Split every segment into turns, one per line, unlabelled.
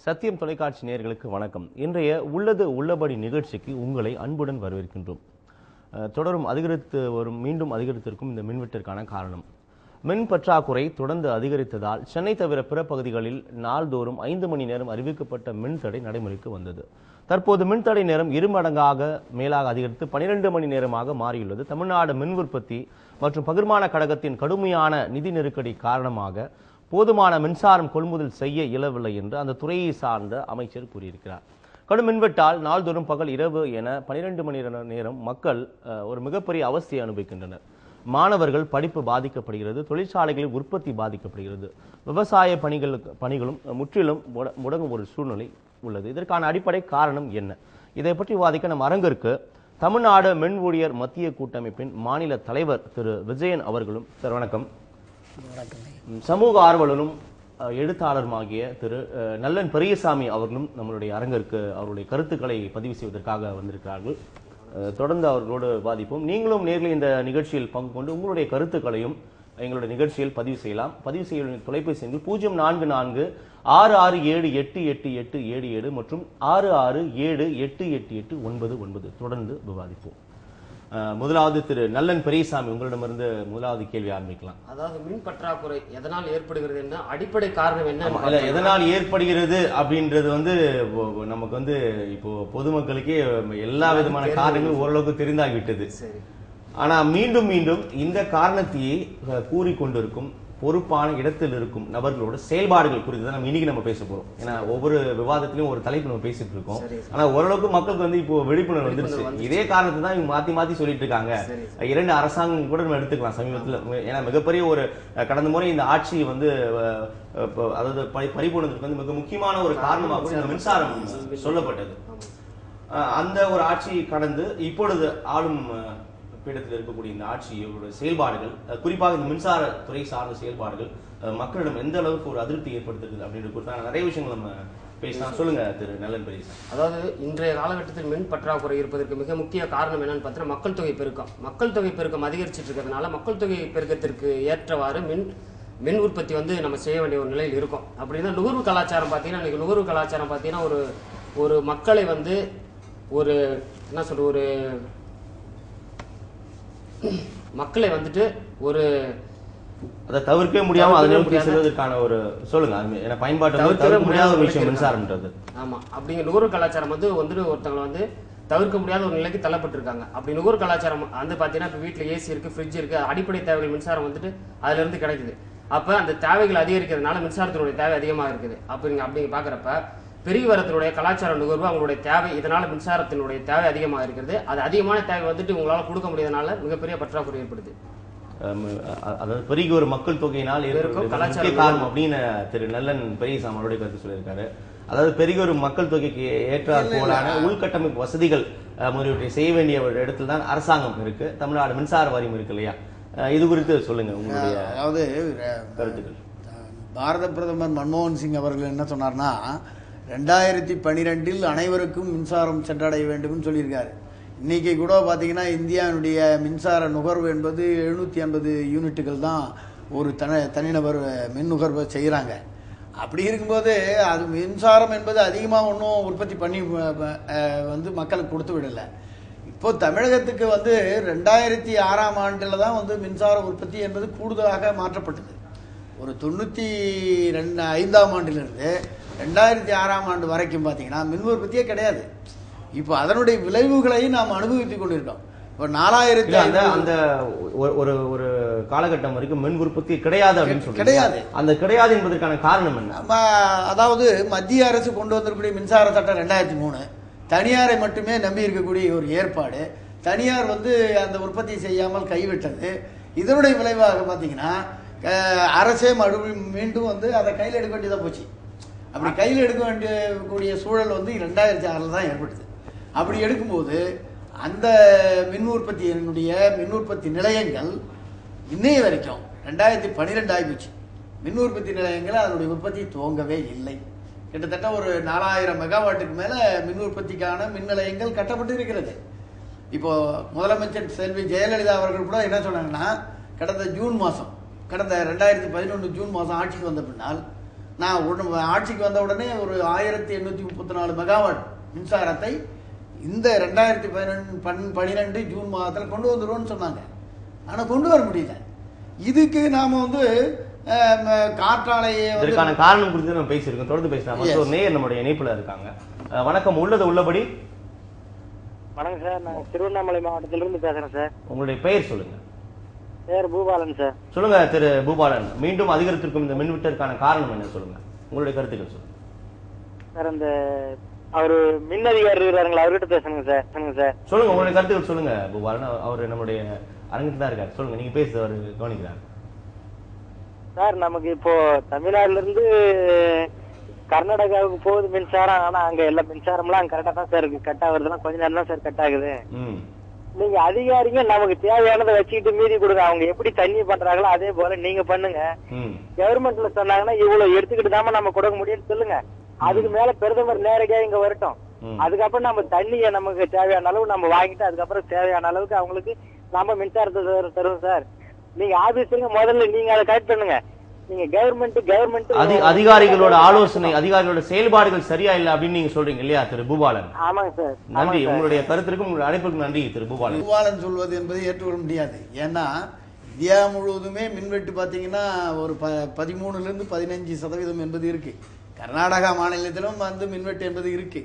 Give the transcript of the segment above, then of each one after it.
சத்தியம் தொலைக்காட்சி நேயர்களுக்கு வணக்கம். இன்றைய உள்ளது உள்ளபடி நிகழ்ச்சிக்கு உங்களை அன்புடன் வரவேற்கின்றோம். தொடரும் மீண்டும் அதிகரித்திருக்கும் இந்த மின்வெட்டிற்கான காரணம் மின் பற்றாக்குறை தொடர்ந்து அதிகரித்ததால் சென்னை தவிர பிற பகுதிகளில் நாள்தோறும் 5 மணி நேரம் அறிவிக்கப்பட்ட மின்தடை நடைமுறைக்கு வந்தது. தற்போது மின்தடை நேரம் 2 மடங்காக மேலாக அதிகரித்து 12 மணி நேரமாக மாறியுள்ளது. தமிழ்நாடு மின் உற்பத்தி மற்றும் பகிர்மான கழகத்தின் கடுமையான நிதி நெருக்கடி காரணமாக போதுமான மின்சாரம் கொள்முதல் செய்ய இயலவில்லை என்று அந்த துறையை சார்ந்த அமைச்சர் கூறியிருக்கிறார். கடும் மின்வெட்டால் நாள்தோறும் பகல் இரவு என 12 மணி நேரம் மக்கள் ஒரு மிகப்பெரிய அவஸ்தையை அனுபவிக்கின்றனர். மாணவர்கள் படிப்பு பாதிக்கப்படுகிறது, தொழிற்சாலைகளில் உற்பத்தி பாதிக்கப்படுகிறது, விவசாய பணிகளும் முற்றிலும் முடங்கும் ஒரு சூழ்நிலை உள்ளது. இதற்கான அடிப்படை காரணம் என்ன? இதை பற்றி விவாதிக்க நம் அரங்கிற்கு தமிழ்நாடு மின் ஊழியர் மத்திய கூட்டமைப்பின் மாநில தலைவர் திரு விஜயன் அவர்களும். சார் வணக்கம். சமூக ஆர்வலரும் எழுத்தாளருமாகிய திரு நல்லன் பெரியசாமி அவர்களும் நம்மளுடைய அரங்கிற்கு அவருடைய கருத்துக்களை பதிவு செய்வதற்காக வந்திருக்கிறார்கள். தொடர்ந்து அவர்களோடு விவாதிப்போம். நீங்களும் நேரில் இந்த நிகழ்ச்சியில் பங்கு கொண்டு உங்களுடைய கருத்துக்களையும் எங்களுடைய நிகழ்ச்சியில் பதிவு செய்யலாம். பதிவு செய்ய தொலைபேசி எண்கள் 044-667-888877 மற்றும் 667-888899. தொடர்ந்து விவாதிப்போம். முதலாவது திரு நல்லன் பெரியசாமி, உங்களிடமிருந்து முதலாவது கேள்வி ஆரம்பிக்கலாம்.
அதாவது மின் பற்றாக்குறை எதனால் ஏற்படுகிறது என்ன, அடிப்படை காரணம் என்ன,
எதனால் ஏற்படுகிறது அப்படின்றது நமக்கு இப்போ பொதுமக்களுக்கே எல்லா விதமான காரணங்களும் ஓரளவுக்கு தெரிந்தாகிவிட்டது. ஆனா மீண்டும் மீண்டும் இந்த காரணத்தையே கூறிக்கொண்டிருக்கும் பொறுப்பான இடத்தில் இருக்கும் நபர்களோட செயல்பாடுகள் குறித்து தான் நம்ம பேச போறோம். ஏன்னா ஒவ்வொரு விவாதத்திலையும் ஒரு தலைப்பு நம்ம பேசிட்டு இருக்கோம். ஆனா ஓரளவுக்கு மக்களுக்கு இப்போ விழிப்புணர்வு வந்துருச்சு. இதே காரணத்தை தான் இவங்க மாத்தி சொல்லிட்டு இருக்காங்க. 2 அரசாங்கம் கூட நம்ம எடுத்துக்கலாம் சமீபத்தில். ஏன்னா மிகப்பெரிய ஒரு கடந்த முறை இந்த ஆட்சி அதாவது பறிபோனதுக்கு மிக முக்கியமான ஒரு காரணமாக கூட இந்த மின்சாரம் சொல்லப்பட்டது. அந்த ஒரு ஆட்சி கடந்து இப்பொழுது ஆளும் பீடத்தில் இருக்கக்கூடிய இந்த ஆட்சியோட செயல்பாடுகள், குறிப்பாக இந்த மின்சார துறை சார்ந்த செயல்பாடுகள் மக்களிடம் எந்த அளவுக்கு ஒரு அதிருப்தி ஏற்படுத்துகிறது அப்படின்றது குறித்தான நிறைய விஷயங்கள் நம்ம பேசலாம். சொல்லுங்க திரு நல்லன் பெரியசாமி.
அதாவது இன்றைய காலகட்டத்தில் மின் பற்றாக்குறை இருப்பதற்கு மிக முக்கிய காரணம் என்னன்னு பார்த்தீங்கன்னா மக்கள் தொகை பெருக்கம் அதிகரிச்சுட்டு இருக்கிறதுனால மக்கள் தொகை பெருக்கத்திற்கு ஏற்றவாறு மின் உற்பத்தி நம்ம செய்ய வேண்டிய ஒரு நிலையில் இருக்கும். அப்படின்னா நுகர்வு கலாச்சாரம் பார்த்தீங்கன்னா ஒரு மக்களை ஒரு என்ன சொல்ற ஒரு மக்களை ஒரு
அதை தவிர்க்கவே முடியாம செல்வதற்கான ஒரு சொல்லுங்க பயன்பாட்டு தவிர்க்க முடியாத ஒரு விஷயம் மின்சாரம்ன்றது.
ஆமா, அப்படிங்கிற நுகர்வு கலாச்சாரம் ஒருத்தவங்களை தவிர்க்க முடியாத ஒரு நிலைக்கு தள்ளப்பட்டிருக்காங்க. அப்படி நுகர்வு கலாச்சாரம் பாத்தீங்கன்னா இப்ப வீட்டுல ஏசி இருக்கு, ஃப்ரிட்ஜ் இருக்கு, அடிப்படை தேவைகள் மின்சாரம் அதுல இருந்து கிடைக்குது. அப்ப அந்த தேவைகள் அதிகரிக்கிறதுனால மின்சாரத்தினுடைய தேவை அதிகமாக இருக்குது. அப்படிங்க பாக்குறப்ப பெரியவரத்தினுடைய கலாச்சார நுகர்வு அவங்களுடைய தேவை, இதனால மின்சாரத்தினுடைய தேவை அதிகமாக இருக்கிறது. அது அதிகமான தேவை உங்களால கொடுக்க முடியாதனால மிகப்பெரிய பற்றாக்குறை ஏற்படுது.
அதாவது பெரிய ஒரு மக்கள் தொகையினால் கலாச்சார காரணம் அப்படின்னு திரு நல்லன் பெரியசாமி அவருடைய கருத்து சொல்லியிருக்காரு. அதாவது பெரிய ஒரு மக்கள் தொகைக்கு ஏற்றாற் போலான உள்கட்டமைப்பு வசதிகள் முதலீட்டை செய்ய வேண்டிய ஒரு இடத்துல தான் அரசாங்கம் இருக்கு. தமிழ்நாடு மின்சார வாரியம் இருக்கு இல்லையா? இது குறித்து சொல்லுங்க உங்களுடைய கருத்துக்கள்.
பாரத பிரதமர் மன்மோகன் சிங் அவர்கள் என்ன சொன்னார்னா, 2012 அனைவருக்கும் மின்சாரம் சென்றடைய வேண்டும் சொல்லியிருக்காரு. இன்னைக்கு கூட பார்த்தீங்கன்னா இந்தியாவுடைய மின்சார நுகர்வு என்பது 750 யூனிட்டுகள் தான் ஒரு தனிநபர் மின் நுகர்வை செய்கிறாங்க. அப்படி இருக்கும்போது அது மின்சாரம் என்பது அதிகமாக ஒன்றும் உற்பத்தி பண்ணி மக்களுக்கு கொடுத்து விடலை. இப்போ தமிழகத்துக்கு 2006ஆம் ஆண்டில் தான் மின்சார உற்பத்தி என்பது கூடுதலாக மாற்றப்பட்டது. ஒரு 95ஆம் ஆண்டிலிருந்து 2006ஆம் ஆண்டு வரைக்கும் பார்த்தீங்கன்னா மின் உற்பத்தியே கிடையாது. இப்போ அதனுடைய விளைவுகளையும் நாம் அனுபவித்துக் கொண்டிருக்கோம். இப்போ 4000
அந்த ஒரு காலகட்டம் வரைக்கும் மின் உற்பத்தி கிடையாது அப்படின்னு சொல்லி கிடையாது. அந்த கிடையாது என்பதற்கான காரணம் என்ன?
அதாவது மத்திய அரசு கொண்டு வந்திருக்கக்கூடிய மின்சார சட்டம் 2003 தனியாரை மட்டுமே நம்பி இருக்கக்கூடிய ஒரு ஏற்பாடு. தனியார் அந்த உற்பத்தி செய்யாமல் கைவிட்டது. இதனுடைய விளைவாக பார்த்தீங்கன்னா அரசே மீண்டும் அதை கையில் எடுக்க வேண்டியதாக போச்சு. அப்படி கையில் எடுக்க வேண்டிய சூழல் 2006 தான் ஏற்படுது. அப்படி எடுக்கும்போது அந்த மின் உற்பத்தி நிலையங்கள் இன்னைய வரைக்கும் 2012 ஆகிப்போச்சு. மின் உற்பத்தி நிலையங்கள் அதனுடைய உற்பத்தி துவங்கவே இல்லை. கிட்டத்தட்ட ஒரு 4000 மெகாவாட்டுக்கு மேல மின் உற்பத்திக்கான மின் நிலையங்கள் கட்டப்பட்டு இருக்கிறது. இப்போ முதலமைச்சர் செல்வி ஜெயலலிதா அவர்கள் கூட என்ன சொன்னாங்கன்னா, கடந்த 2011 ஜூன் மாதம் ஆட்சிக்கு வந்த பின்னால் நான் ஆட்சிக்கு வந்த உடனே ஒரு 1834 மெகாவாட் மின்சாரத்தை இந்த 2012 ஜூன் மாதத்தில் கொண்டு வந்துடுவோம்னு சொன்னாங்க. ஆனால் கொண்டு வர முடியல. இதுக்கு நாம வந்து காற்றாலையை
இதற்கான காரணம் குறித்து நம்ம பேசியிருக்கோம். தொடர்ந்து பேசலாம். ஒரு நேயர் நம்முடைய இணைப்புல இருக்காங்க. வணக்கம். உள்ளது உள்ளபடி.
வணக்கம் சார், நான் திருவண்ணாமலை மாவட்டத்திலிருந்து பேசுறேன் சார். உங்களுடைய
பெயர் சொல்லுங்க.
பேர் பூபாலன் சார்.
சொல்லுங்க திரு பூபாலன், மீண்டும் அதிகரித்திருக்கும் இந்த மின்வெட்டிற்கான காரணம் என்ன சொல்லுங்க, உங்களுடைய கருத்துக்கள் சொல்லுங்க
சார். அந்த அவரு மின் அதிகாரி இருக்காருங்களா, அவர்கிட்ட பேசணுங்க சார்.
சொல்லுங்க, உங்களுடைய கருத்துக்கள் சொல்லுங்க பூபாலன். அவர் நம்முடைய அரங்கத்தில் தான் இருக்காரு. சொல்லுங்க, நீங்க பேசுறது அவர் கவனிக்கிறார்
சார். நமக்கு இப்போ தமிழ்நாடுல இருந்து கர்நாடகாவுக்கு போகுது மின்சாரம். ஆனா அங்க எல்லா மின்சாரம்லாம் கரெக்டா தான் சார் இருக்கு. கட் ஆகுறதுலாம் கொஞ்ச நேரம் தான் சார் கட் ஆகுது. நீங்க அதிகாரிங்க நமக்கு தேவையானதை வச்சுக்கிட்டு மீதி கொடுங்க. அவங்க எப்படி தண்ணி பண்றாங்களோ அதே போல நீங்க பண்ணுங்க. கவர்மெண்ட்ல சொன்னாங்கன்னா இவ்வளவு எடுத்துக்கிட்டு தாம நம்ம கொடுக்க முடியும்னு சொல்லுங்க. அதுக்கு மேல பிரதமர் நேரடியா இங்க வரட்டும். அதுக்கப்புறம் நம்ம தண்ணியை நமக்கு தேவையான அளவு நம்ம வாங்கிட்டு அதுக்கப்புறம் தேவையான அளவுக்கு அவங்களுக்கு நம்ம மின்சாரத்தை தருவோம் சார். நீங்க ஆபீஸ்ல முதல்ல நீங்க அதை கரெக்ட் பண்ணுங்க. நீங்க கவர்மெண்ட்
அதிகாரிகளோட ஆலோசனை, அதிகாரிகளோட செயல்பாடுகள் சரியா இல்ல அப்படின்னு நீங்க சொல்றீங்க இல்லையா திரு பூபாலன்?
ஆமாங்க சார்.
நன்றி, உங்களுடைய கருத்திற்கும் உங்களுடைய அழைப்புக்கும் நன்றி திரு பூபாலன்.
பூபாலன் சொல்வது என்பது ஏற்றுக்கொள்ள முடியாது. ஏன்னா இந்தியா முழுவதுமே மின்வெட்டு பாத்தீங்கன்னா ஒரு 13-15% என்பது இருக்கு. கர்நாடகா மாநிலத்திலும் வந்து மின்வெட்டு என்பது இருக்கு.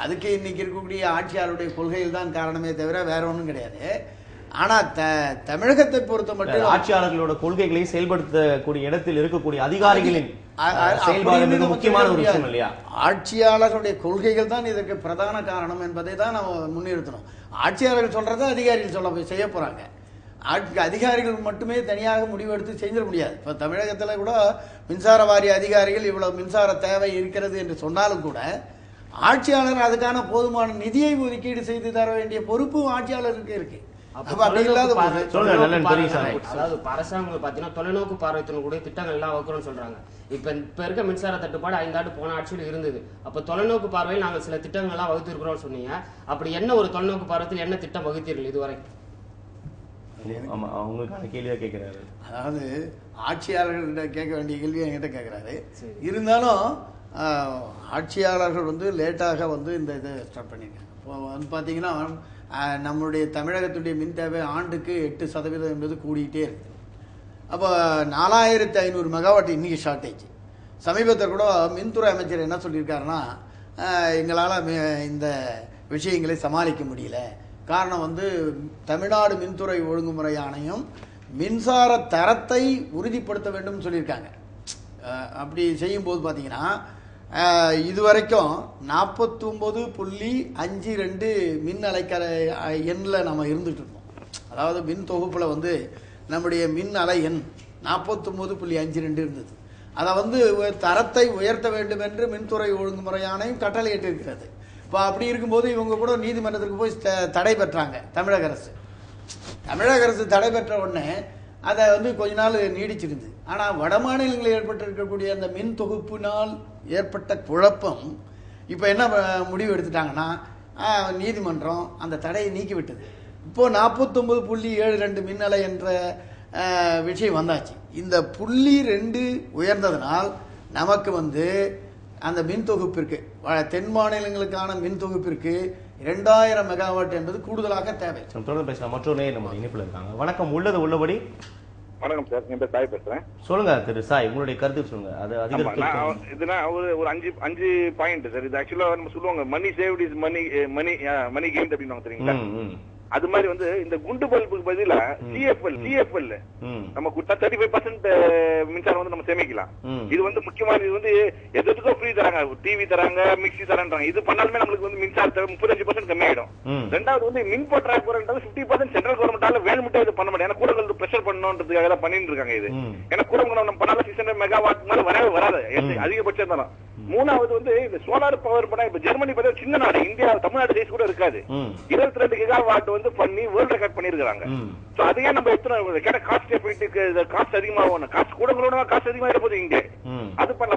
அதுக்கு இன்னைக்கு இருக்கக்கூடிய ஆட்சியாளருடைய கொள்கைகள் தான் காரணமே தவிர வேற ஒன்றும் கிடையாது. ஆனா தமிழகத்தை பொறுத்த மட்டும்
ஆட்சியாளர்களோட கொள்கைகளை செயல்படுத்தக்கூடிய இடத்தில் இருக்கக்கூடிய அதிகாரிகளின் செயல்பாடு முக்கியமான ஒரு விஷயம் இல்லையா?
ஆட்சியாளர்களுடைய கொள்கைகள் தான் இதற்கு பிரதான காரணம் என்பதை தான் நம்ம முன்னிறுத்தணும். ஆட்சியாளர்கள் சொல்றதை அதிகாரிகள் செய்ய போறாங்க. அதிகாரிகள் மட்டுமே தனியாக முடிவெடுத்து செஞ்சிட முடியாது. இப்ப தமிழகத்துல கூட மின்சார வாரிய அதிகாரிகள் இவ்வளவு மின்சார தேவை இருக்கிறது என்று சொன்னாலும் கூட ஆட்சியாளர் அதுக்கான போதுமான நிதியை ஒதுக்கீடு செய்து தர வேண்டிய பொறுப்பும் ஆட்சியாளருக்கு இருக்கு.
அரசாங்கம் பாத்தீங்கன்னா தொலைநோக்கு பார்வைத்தின் கூட திட்டங்கள் எல்லாம் வகுக்கிறோம்னு சொல்றாங்க. இப்ப இருக்க மின்சார தட்டுப்பாடு 5 ஆண்டு போன ஆட்சியில் இருந்தது. அப்ப தொலைநோக்கு பார்வையில் நாங்கள் சில திட்டங்கள் எல்லாம் வகுத்து இருக்கிறோம் சொன்னீங்க. அப்படி என்ன ஒரு தொலைநோக்கு பார்வையில் என்ன திட்டம் வகுத்தீர்கள் இதுவரைக்கும்?
அதாவது ஆட்சியாளர்கிட்ட கேட்க வேண்டிய கேள்வி என்கிட்ட கேட்கிறாரு. இருந்தாலும் ஆட்சியாளர்கள் வந்து லேட்டாக வந்து இந்த இதை ஸ்டார்ட் பண்ணிருக்காங்க. இப்போ வந்து பாத்தீங்கன்னா நம்மளுடைய தமிழகத்துடைய மின் தேவை ஆண்டுக்கு 8% என்பது கூடிக்கிட்டே இருக்கு. அப்போ 4500 மெகாவாட் இன்னைக்கு ஷார்டேஜ். சமீபத்தில் கூட மின்துறை அமைச்சர் என்ன சொல்லியிருக்காருன்னா, எங்களால் இந்த விஷயங்களை சமாளிக்க முடியல. காரணம் வந்து தமிழ்நாடு மின்துறை ஒழுங்குமுறை ஆணையம் மின்சார தரத்தை உறுதிப்படுத்த வேண்டும் சொல்லியிருக்காங்க. அப்படி செய்யும்போது பார்த்தீங்கன்னா இதுவரைக்கும் 49.52 மின் அலைக்கர எண்ணில் நம்ம இருந்துட்டு இருந்தோம். அதாவது மின் தொகுப்பில் வந்து நம்முடைய மின் அலை எண் 49.52 இருந்தது. அதை வந்து தரத்தை உயர்த்த வேண்டும் என்று மின்துறை ஒழுங்குமுறை ஆணையம் கட்டளையிட்டு இருக்கிறது. இப்போ அப்படி இருக்கும்போது இவங்க கூட நீதிமன்றத்துக்கு போய் தடை பெற்றாங்க. தமிழக அரசு தடை பெற்ற உடனே அதை வந்து கொஞ்ச நாள் நீடிச்சிருந்து. ஆனால் வட மாநிலங்களில் ஏற்பட்டிருக்கக்கூடிய அந்த மின் தொகுப்பினால் ஏற்பட்ட குழப்பம் இப்போ என்ன முடிவு எடுத்துட்டாங்கன்னா, நீதிமன்றம் அந்த தடையை நீக்கிவிட்டது. இப்போ 49.72 மின் அலை என்ற விஷயம் வந்தாச்சு. இந்த 0.2 உயர்ந்ததனால் நமக்கு வந்து அந்த மின் தொகுப்பிற்கு தென் மாநிலங்களுக்கான மின் தொகுப்பிற்கு 2000 மெகாவாட் என்பது கூடுதலாக தேவை.
தொடர்ந்து பேசலாம். மற்றொரு நம்ம இணைப்பில் இருக்காங்க. வணக்கம். உள்ளது உள்ளபடி.
வணக்கம் சார், என் பேர் சாய் பேசுறேன்.
சொல்லுங்க திரு சாய், உங்களுடைய கருத்து சொல்லுங்க. அது
இதுனா ஒரு 5 பாயிண்ட் சார். இது ஆக்சுவலா நம்ம சொல்லுவாங்க மணி சேவ்ட் இஸ் மணி கெயின்ட் அப்படின்னு தெரியுங்களா? அது மாதிரி வந்து இந்த குண்டு பல்புக்கு பதிலா ஜிஎஃப்எல் நம்ம 35% மின்சாரம் வந்து நம்ம சேமிக்கலாம். இது வந்து முக்கியமான, இது வந்து எதுக்கும் ஃப்ரீ தராங்க, டிவி தராங்க, மிக்சி தராங்க. இது பண்ணாலுமே நம்மளுக்கு வந்து மின்சாரத்தை 35% கம்மியாயிடும். ரெண்டாவது வந்து மின் பற்றாக்குறைன்றது 50% சென்ட்ரல் கவர்மெண்டால வேணும்ட்டே இது பண்ண முடியாது. ஏன்னா கூட பிரஷர் பண்ணணும்ன்றதுக்காக தான் பண்ணிட்டு இருக்காங்க. இது ஏன்னா கூட நம்ம பண்ணாலும் 600 மெகாவாட் மேல வரவே வராது அதிகபட்சம் தானே. மூணாவது வந்து இந்த சோலார் பவர் பண்ணா இப்ப ஜெர்மனி பார்த்தா சின்ன நாடு, இந்தியா தமிழ்நாடு சைஸ் கூட இருக்காது, 22 கிகாவாட் வந்து பண்ணி வேர்ல்ட் ரெக்கார்ட் பண்ணிருக்காங்க. சோ அதையே நம்ம எத்தனை காஸ்ட் எஃபெக்ட்டுக்கு காஸ்ட் அதிகமாகும், காஸ்ட் கூட காஸ்ட் அதிகமாக போகுது இங்க. அது பண்ணல.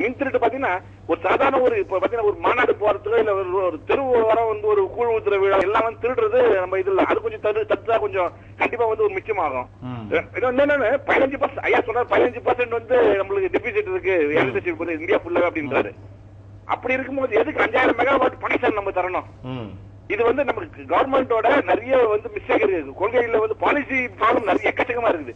மின் திருட்டு பாத்தீங்கன்னா ஒரு சாதாரண ஒரு இப்ப பாத்தீங்கன்னா ஒரு மாநாடு போறதுக்கு இல்ல ஒரு தெரு வர வந்து ஒரு கூழ் ஊத்துற விழா எல்லாம் வந்து திருடுறது நம்ம இது இல்ல. அது கொஞ்சம் தடுத்தா கொஞ்சம் கண்டிப்பா வந்து ஒரு மிச்சமாகும். என்னன்னு 15% ஐயா சொல்றாரு 15% வந்து நம்மளுக்கு டெபிசிட் இருக்கு எலக்ட்ரிசிட்டி வந்து இந்தியா ஃபுல்லாவே அப்படின்றாரு. அப்படி இருக்கும்போது எதுக்கு 5000 மெகாவாட் பணம் நம்ம தரணும்? இது வந்து நமக்கு கவர்மெண்டோட நிறைய வந்து மிஸ்டேக் இருக்கு. கொள்கையில வந்து பாலிசி ப்ராப்ளம் நிறைய எக்கச்சக்கமா இருக்குது.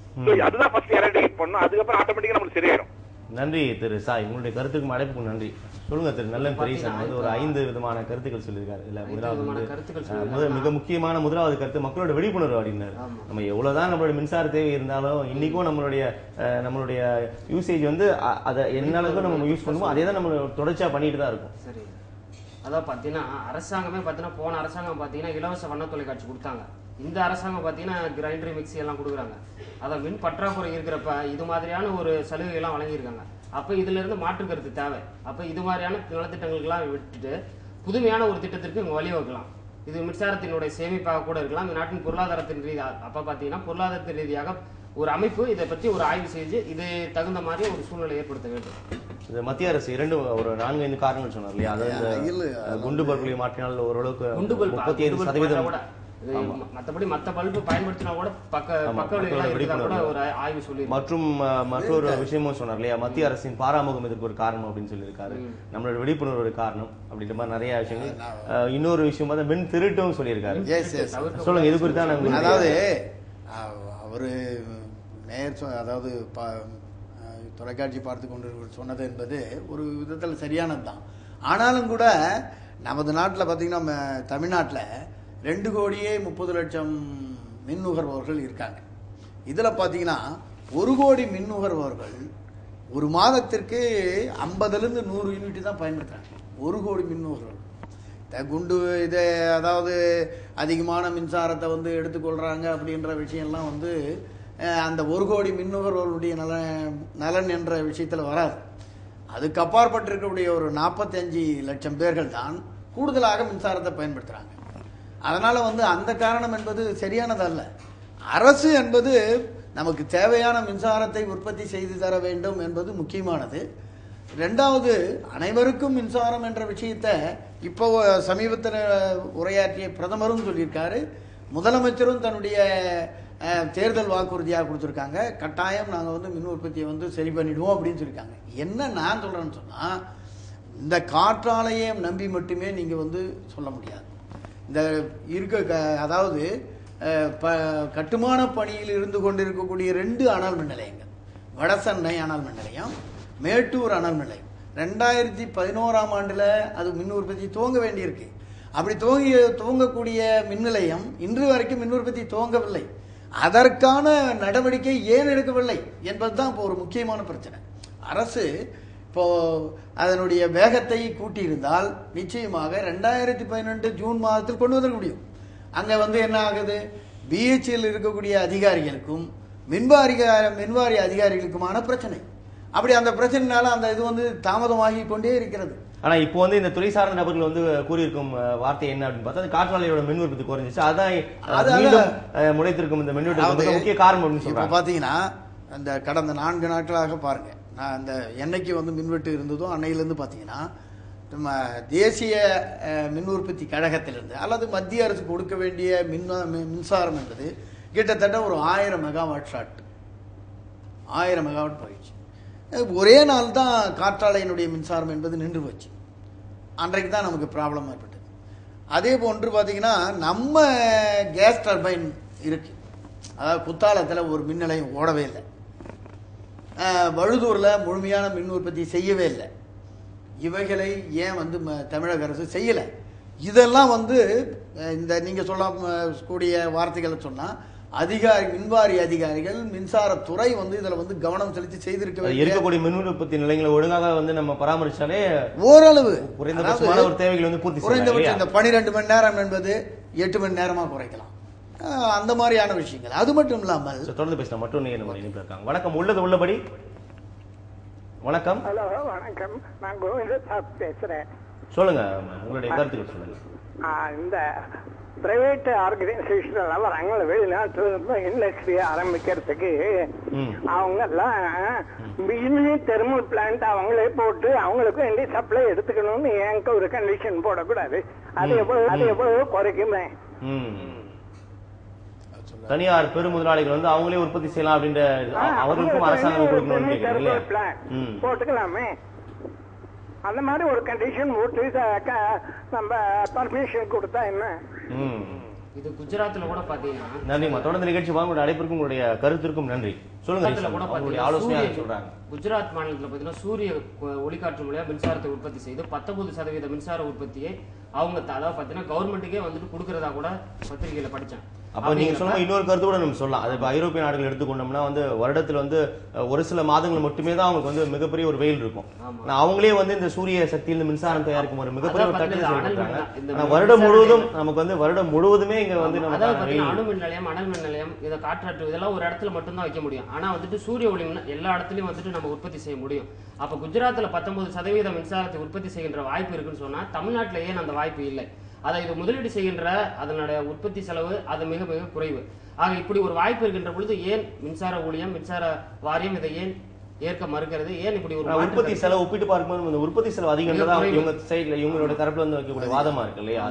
அதுதான் ஃபர்ஸ்ட் எராடிகேட் பண்ணணும். அதுக்கப்புறம் ஆட்டோமேட்டிக்கா நமக்கு சரியாயிடும்.
நன்றி திரு சாய், உங்களுடைய கருத்துக்கும் அழைப்புக்கும் நன்றி. சொல்லுங்க திரு நல்ல பெரியசாமி வந்து ஒரு 5 விதமான கருத்துக்கள் சொல்லியிருக்காரு. இல்ல முதலாவது மிக முக்கியமான முதலாவது கருத்து மக்களோட விழிப்புணர்வு அப்படின்னாரு. நம்ம எவ்வளவுதான் நம்மளோட மின்சார தேவை இருந்தாலும் இன்னைக்கும் நம்மளுடைய யூசேஜ் வந்து அதை என்ன அளவுக்கு நம்ம யூஸ் பண்ணுவோம் அதே தான் நம்ம தொடர்ச்சியா பண்ணிட்டு தான் இருக்கும்.
சரி, அதான் பாத்தீங்கன்னா அரசாங்கமே பாத்தீங்கன்னா போன அரசாங்கம் பாத்தீங்கன்னா இலவச வண்ண தொலைக்காட்சி கொடுத்தாங்க. இந்த அரசாங்கம் பாத்தீங்கன்னா கிரைண்டர் மிக்சி எல்லாம் கொடுக்குறாங்க. அதான் மின் பற்றாக்குறை இருக்கிறப்ப இது மாதிரியான ஒரு சலுகை எல்லாம் வழங்கியிருக்காங்க. அப்ப இதுல இருந்து மாற்று கருத்து தேவை. அப்ப இது மாதிரியான நலத்திட்டங்களுக்கெல்லாம் விட்டுட்டு புதுமையான ஒரு திட்டத்திற்கு இவங்க வழிவகுக்கலாம். இது மின்சாரத்தினுடைய சேமிப்பாக கூட இருக்கலாம். இந்த நாட்டின் பொருளாதாரத்தின் ரீதியாக அப்ப பாத்தீங்கன்னா பொருளாதாரத்தின் ரீதியாக ஒரு அமைப்பு இதை பற்றி ஒரு ஆய்வு செஞ்சு இது தகுந்த மாதிரி ஒரு சூழ்நிலை ஏற்படுத்த வேண்டும்.
இது மத்திய அரசு ஒரு 4-5 காரணங்கள் சொன்னார் இல்லையா? அதாவது குண்டு பல்புகளை மாற்றினால் ஓரளவுக்கு 35%
மற்றபடி மற்ற பல்பு பயன்படுத்தினா கூட பக்க விளைவுகள் கூட ஒரு ஆய்வு சொல்லி
மற்றும் மற்றொரு விஷயமும் சொன்னார் இல்லையா? மத்திய அரசின் பாராமுகம் இதுக்கு ஒரு காரணம் அப்படின்னு சொல்லியிருக்காரு. நம்மளோட விழிப்புணர்வு ஒரு காரணம் அப்படின்ற மாதிரி நிறைய விஷயங்கள். இன்னொரு விஷயம் பார்த்தா மின் திருட்டும் சொல்லியிருக்காரு. சொல்லுங்க இது குறித்து.
அதாவது அவரு அதாவது தொலைக்காட்சி பார்த்து கொண்டு சொன்னது என்பது ஒரு விதத்தில் சரியானது தான். ஆனாலும் கூட நமது நாட்டில் பார்த்தீங்கன்னா தமிழ்நாட்டில் 2,30,00,000 மின் நுகர்வோர்கள் இருக்காங்க. இதில் பார்த்தீங்கன்னா 1 கோடி மின் நுகர்வோர்கள் ஒரு மாதத்திற்கு 50லேருந்து 100 யூனிட் தான் பயன்படுத்துகிறாங்க. 1 கோடி மின் நுகர்வோர்கள் குண்டு இதை அதாவது அதிகமான மின்சாரத்தை வந்து எடுத்துக்கொள்கிறாங்க அப்படின்ற விஷயம்லாம் வந்து அந்த 1 கோடி மின் நுகர்வோருடைய நலன் என்ற விஷயத்தில் வராது. அதுக்கு அப்பாற்பட்டிருக்கக்கூடிய ஒரு 45 லட்சம் பேர்கள் தான் கூடுதலாக மின்சாரத்தை பயன்படுத்துகிறாங்க. அதனால் வந்து அந்த காரணம் என்பது சரியானதல்ல. அரசு என்பது நமக்கு தேவையான மின்சாரத்தை உற்பத்தி செய்து தர வேண்டும் என்பது முக்கியமானது. ரெண்டாவது, அனைவருக்கும் மின்சாரம் என்ற விஷயத்தை இப்போ சமீபத்தில் உரையாற்றிய பிரதமரும் சொல்லியிருக்காரு, முதலமைச்சரும் தன்னுடைய தேர்தல் வாக்குறுதியாக கொடுத்துருக்காங்க. கட்டாயம் நாங்கள் வந்து மின் உற்பத்தியை வந்து சரி பண்ணிடுவோம் அப்படின்னு சொல்லியிருக்காங்க. என்ன நான் சொல்கிறேன்னு சொன்னால், இந்த காற்றாலையை நம்பி மட்டுமே நீங்கள் வந்து சொல்ல முடியாது. இந்த அதாவது கட்டுமான பணியில் இருந்து கொண்டிருக்கக்கூடிய 2 அனல் மின் நிலையங்கள், வடசென்னை அனல் மின் நிலையம், மேட்டூர் அனல் மின் நிலையம் 2011ஆம் ஆண்டில் அது மின் உற்பத்தி துவங்க வேண்டியிருக்கு. அப்படி துவங்கக்கூடிய மின் நிலையம் இன்று வரைக்கும் மின் உற்பத்தி துவங்கவில்லை. அதற்கான நடவடிக்கை ஏன் எடுக்கவில்லை என்பதுதான் இப்போ ஒரு முக்கியமான பிரச்சனை. அரசு இப்போ அதனுடைய வேகத்தை கூட்டியிருந்தால் நிச்சயமாக 2012 ஜூன் மாதத்தில் கொண்டு வந்துட முடியும். அங்கே வந்து என்ன ஆகுது, பிஹெச்எல் இருக்கக்கூடிய அதிகாரிகளுக்கும் மின்வாரிய அதிகாரிகளுக்குமான பிரச்சனை. அப்படி அந்த பிரச்சனைனால அந்த இது வந்து தாமதமாகி கொண்டே இருக்கிறது.
ஆனா இப்போ வந்து இந்த துறை சார்ந்த நபர்கள் வந்து கூறியிருக்கும் வார்த்தை என்ன அப்படின்னு பார்த்தா, காற்றாலையோட மின் உற்பத்தி குறைஞ்சிச்சு, அதான் முளைத்திருக்கும் இந்த மின் உற்பத்தி முக்கிய காரணம் அப்படின்னு சொல்றாங்க.
பாத்தீங்கன்னா அந்த கடந்த 4 நாட்களாக பாருங்க, நான் அந்த என்னைக்கு வந்து மின்வெட்டு இருந்ததோ அன்னையிலேருந்து பார்த்தீங்கன்னா நம்ம தேசிய மின் உற்பத்தி கழகத்திலிருந்து அல்லது மத்திய அரசு கொடுக்க வேண்டிய மின்சாரம் என்பது கிட்டத்தட்ட ஒரு 1000 மெகாவாட் ஷாட், 1000 மெகாவாட் போயிடுச்சு. ஒரே நாள் தான் காற்றாலையினுடைய மின்சாரம் என்பது நின்று போச்சு. அன்றைக்கு தான் நமக்கு ப்ராப்ளம் ஏற்பட்டது. அதே போன்று பார்த்தீங்கன்னா நம்ம கேஸ் டர்பைன் இருக்கு, அதாவது குத்தாலத்தில் ஒரு மின் நிலையம் ஓடவே இல்லை, வழுதூரில் முழுமையான மின் உற்பத்தி செய்யவே இல்லை. இவைகளை ஏன் வந்து தமிழக அரசு செய்யலை? இதெல்லாம் வந்து இந்த நீங்கள் சொல்லக்கூடிய வார்த்தைகளை சொன்னால் மின்வாரிய அதிகாரிகள், மின்சாரத்துறை வந்து இதில் வந்து கவனம் செலுத்தி செய்திருக்க
இருக்கக்கூடிய மின் உற்பத்தி நிலையங்களை ஒழுங்காக வந்து நம்ம பராமரிச்சாலே
ஓரளவு
குறைந்தபட்சமான ஒரு தேவைகள் வந்து பூர்த்தி,
குறைந்தபட்சம் இந்த 12 மணி நேரம் என்பது 8 மணி நேரமாக குறைக்கலாம். அந்த மாதிரியான விஷயங்கள். அது மட்டும் இல்லாமல்
தொடர்ந்து பேசலாம். மட்டும் இருக்காங்க. வணக்கம், உள்ளது உள்ளபடி. வணக்கம்.
ஹலோ, வணக்கம். நான் கோவிந்தசாமி பேசுறேன்.
சொல்லுங்க, உங்களுடைய கருத்துக்கள் சொல்லுங்க.
இந்த பிரைவேட் ஆர்கனைசேஷன் எல்லாம் வராங்கள வெளிநாட்டுல இண்டஸ்ட்ரி ஆரம்பிக்கிறதுக்கு அவங்க எல்லாம் தெர்மல் பிளான்ட் அவங்களே போட்டு அவங்களுக்கு வேண்டி சப்ளை எடுத்துக்கணும்னு எனக்கு ஒரு கண்டிஷன் போடக்கூடாது. அது எவ்வளவு குறைக்குமே.
தனியார் பெரு முதலாளிகள் வந்து அவங்களே உற்பத்தி செய்யலாம் அப்படின்ற அவர்களுக்கும் அரசாங்கம் கொடுக்கணும்னு
போட்டுக்கலாமே. அந்த மாதிரி ஒரு கண்டிஷன் போட்டு நம்ம பர்மிஷன் கொடுத்தா என்ன?
இது குஜராத்ல கூட பாத்தீங்கன்னா
நன்றிமா. தொடர்ந்து நிகழ்ச்சி வாங்க. அழைப்பிற்கும் உங்களுடைய கருத்திற்கும் நன்றி. சொல்லுங்க.
கூட பாத்தீங்கன்னா குஜராத் மாநிலத்துல பாத்தீங்கன்னா சூரிய ஒளிக்காற்று மூலம் மின்சாரத்தை உற்பத்தி செய்து 19% மின்சார உற்பத்தியை அவங்க அதாவது பாத்தீங்கன்னா கவர்மெண்ட்டுக்கே வந்துட்டு கொடுக்கறதா கூட பத்திரிகையில படிச்சேன்.
அப்ப நீங்க சொன்ன இன்னொரு கருத்து கூட நம்ம சொல்லலாம். அது இப்ப ஐரோப்பிய நாடுகள் எடுத்துக்கொண்டோம்னா வந்து வருடத்துல வந்து ஒரு சில மாதங்கள் மட்டுமே தான் அவங்களுக்கு வந்து மிகப்பெரிய ஒரு வெயில் இருக்கும். அவங்களே வந்து இந்த சூரிய சக்தியிலிருந்து மின்சாரம் தயாரிக்கும் ஒரு மிகப்பெரிய ஒரு தட்டு செய்யறாங்க. வருடம் முழுவதும் நமக்கு வந்து வருடம் முழுவதுமே இங்க வந்து
அணு மின் நிலையம், அனல் மின் நிலையம், இதை காற்றாற்று இதெல்லாம் ஒரு இடத்துல மட்டும் தான் வைக்க முடியும். ஆனா வந்துட்டு சூரிய ஒளி எல்லா இடத்துலயும் வந்துட்டு நம்ம உற்பத்தி செய்ய முடியும். அப்ப குஜராத்ல 19% மின்சாரத்தை உற்பத்தி செய்கின்ற வாய்ப்பு இருக்குன்னு சொன்னா தமிழ்நாட்டுல ஏன் அந்த வாய்ப்பு இல்லை? அதை இது முதலீடு செய்கின்ற அதனுடைய உற்பத்தி செலவு அது மிக மிக குறைவு. ஆக இப்படி ஒரு வாய்ப்பு இருக்கின்ற பொழுது ஏன் மின்சார ஊழியம், மின்சார வாரியம் இதை ஏன் ஏற்க மறுக்கிறது? ஏன் இப்படி ஒரு
உற்பத்தி செலவு ஒப்பிட்டு பார்க்கும்போது இந்த உற்பத்தி செலவு அதிகம் இவங்க சைட்ல இவங்களோட தரப்புல வந்து வைக்கக்கூடிய வாதமா இருக்கு இல்லையா?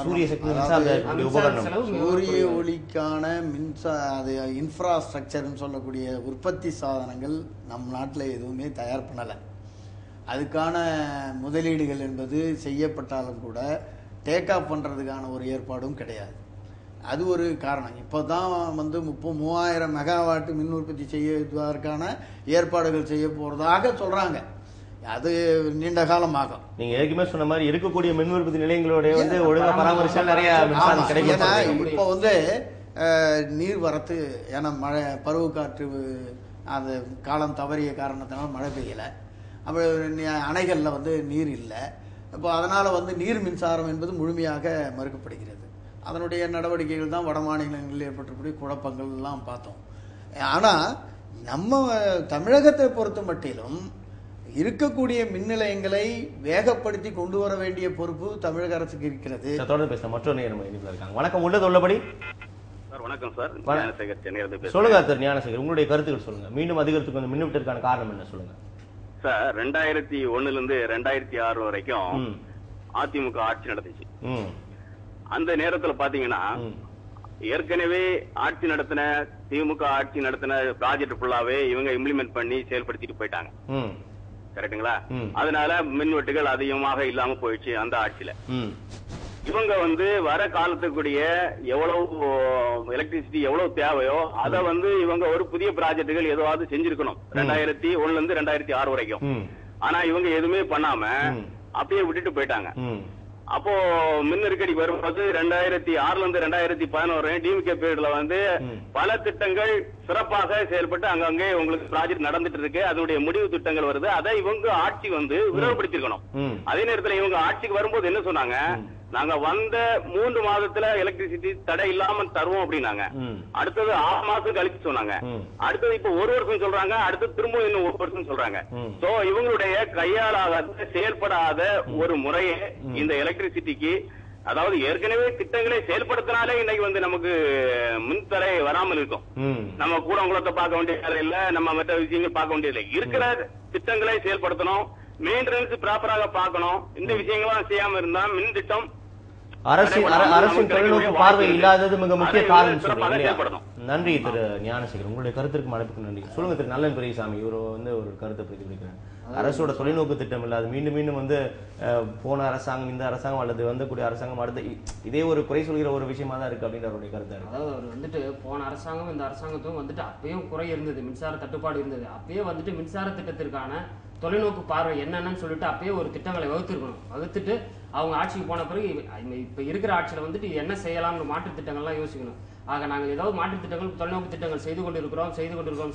சூரிய சக்தி உபகரணம்,
சூரிய ஒளிக்கான அது இன்ஃப்ராஸ்ட்ரக்சர்னு சொல்லக்கூடிய உற்பத்தி சாதனங்கள் நம் நாட்டில் எதுவுமே தயார் பண்ணலை. அதுக்கான முதலீடுகள் என்பது செய்யப்பட்டாலும் கூட டேக் ஆஃப் பண்ணுறதுக்கான ஒரு ஏற்பாடும் கிடையாது. அது ஒரு காரணம். இப்போ தான் வந்து 3000 மெகாவாட் மின் உற்பத்தி செய்வதற்கான ஏற்பாடுகள் செய்ய போகிறதாக சொல்கிறாங்க. அது நீண்ட காலம் ஆகும்.
நீங்கள் ஏற்கனவே சொன்ன மாதிரி இருக்கக்கூடிய மின் உற்பத்தி நிலையங்களோட வந்து ஒழுங்காக பராமரிச்சால் நிறைய மின்சாரம் கிடைக்கும்.
இப்போ வந்து நீர் வரத்து, ஏன்னா மழை பருவக்காற்று அந்த காலம் தவறிய காரணத்தினால மழை பெய்யலை. அப்போ அணைகளில் வந்து நீர் இல்லை. இப்போ அதனால் வந்து நீர் மின்சாரம் என்பது முழுமையாக மறுக்கப்படுகிறது. அதனுடைய நடவடிக்கைகள் தான் வட மாநிலங்களில் ஏற்பட்டக்கூடிய குழப்பங்கள்லாம் பார்த்தோம். ஆனால் நம்ம தமிழகத்தை பொறுத்த மட்டிலும் இருக்கக்கூடிய மின் நிலையங்களை வேகப்படுத்தி கொண்டு வர வேண்டிய பொறுப்பு தமிழக அரசுக்கு இருக்கிறது.
தொடர்ந்து பேச மற்றொரு நேரம் இருக்காங்க. வணக்கம். உள்ளது உள்ளபடி
வணக்கம் சார்.
சொல்லுங்க சார். ஞானசேகர், உங்களுடைய கருத்துக்கள் சொல்லுங்க. மீண்டும் அதிகரித்துக்கு வந்து மின்வெட்டிற்கான காரணம் என்ன சொல்லுங்க
சார். 2001 2006 வரைக்கும் அதிமுக ஆட்சி நடந்துச்சு. அந்த நேரத்துல பாத்தீங்கன்னா ஏற்கனவே ஆட்சி நடத்தின திமுக ஆட்சி நடத்தின ப்ராஜெக்ட் ஃபுல்லாவே இவங்க இம்ப்ளிமெண்ட் பண்ணி செயல்படுத்திட்டு போயிட்டாங்க. கரெக்டுங்களா? அதனால மின்வெட்டுகள் அதிகமாக இல்லாம போயிடுச்சு அந்த ஆட்சியில. இவங்க வந்து வர காலத்துக்குரிய எவ்வளவு எலக்ட்ரிசிட்டி எவ்வளவு தேவையோ அதை வந்து இவங்க ஒரு புதிய ப்ராஜெக்டுகள் ஏதாவது செஞ்சிருக்கணும் 2001 2006 வரைக்கும். ஆனா இவங்க எதுவுமே பண்ணாம அப்படியே விட்டுட்டு போயிட்டாங்க. அப்போ மின் நெருக்கடி வரும்போது 2006 2011 டிஎம்கே பீரியட்ல வந்து பல திட்டங்கள் சிறப்பாக செயல்பட்டு அங்கங்கே உங்களுக்கு ப்ராஜெக்ட் நடந்துட்டு இருக்கு. அதனுடைய முடிவு திட்டங்கள் வருது. அதை இவங்க ஆட்சி வந்து விரைவுபடுத்திருக்கணும். அதே நேரத்தில் இவங்க ஆட்சிக்கு வரும்போது என்ன சொன்னாங்க, நாங்க வந்த 3 மாதத்துல எலக்ட்ரிசிட்டி தடை இல்லாம தருவோம் அப்படின்னாங்க. அடுத்தது 6 மாசம் கழிச்சு சொன்னாங்க. அடுத்தது இப்ப 1 வருஷம் சொல்றாங்க. அடுத்து திரும்ப இன்னும் 1 வருஷம் சொல்றாங்க. சோ இவங்களுடைய கையாளாகாத செயல்படாத ஒரு முறையே இந்த எலக்ட்ரிசிட்டிக்கு, அதாவது ஏற்கனவே திட்டங்களை செயல்படுத்தினாலே இன்னைக்கு வந்து நமக்கு மின்தடை வராமல் இருக்கும். நம்ம கூடங்குளத்தை பார்க்க வேண்டியது இல்ல, நம்ம மற்ற விஷயங்கள் பார்க்க வேண்டியது இல்லை. இருக்கிற திட்டங்களை செயல்படுத்தணும், மெயின்டெனன்ஸ் ப்ராப்பராக பார்க்கணும். இந்த விஷயங்கள்லாம் செய்யாம இருந்தா மின் திட்டம்
அரசின் தொழில்நுட்ப பார்வை இல்லாதது மிக முக்கிய காரணம். நன்றி திரு ஞானசேகர், உங்களுடைய கருத்திற்கு அழைப்புக்கு நன்றி. சொல்லுங்க திரு நல்லன் பெரியசாமி. இவர் வந்து ஒரு கருத்தை பிரதிபலிக்கிறார். அரசோட தொலைநோக்கு திட்டம் இல்லாது மீண்டும் மீண்டும் வந்து போன அரசாங்கம், இந்த அரசாங்கம் அல்லது வந்தக்கூடிய அரசாங்கம் அடுத்த இதே ஒரு குறை சொல்கிற ஒரு விஷயமா தான் இருக்கு அப்படின்னு அவருடைய கருத்து.
அதாவது அவர் வந்துட்டு போன அரசாங்கம் இந்த அரசாங்கத்தும் வந்துட்டு அப்பயும் குறை இருந்தது, மின்சார தட்டுப்பாடு இருந்தது. அப்பயே வந்துட்டு மின்சார திட்டத்திற்கான தொலைநோக்கு பார்வை என்னன்னு சொல்லிட்டு அப்பயே ஒரு திட்டங்களை வகுத்துருக்கணும். வகுத்துட்டு அவங்க ஆட்சிக்கு போன பிறகு இப்ப இருக்கிற ஆட்சியில வந்துட்டு என்ன செய்யலாம்னு மாற்று திட்டங்கள்லாம் யோசிக்கணும். ஆக நாங்கள் ஏதாவது மாற்று திட்டங்கள், தொலைநோக்கு திட்டங்கள் செய்து கொண்டிருக்கிறோம்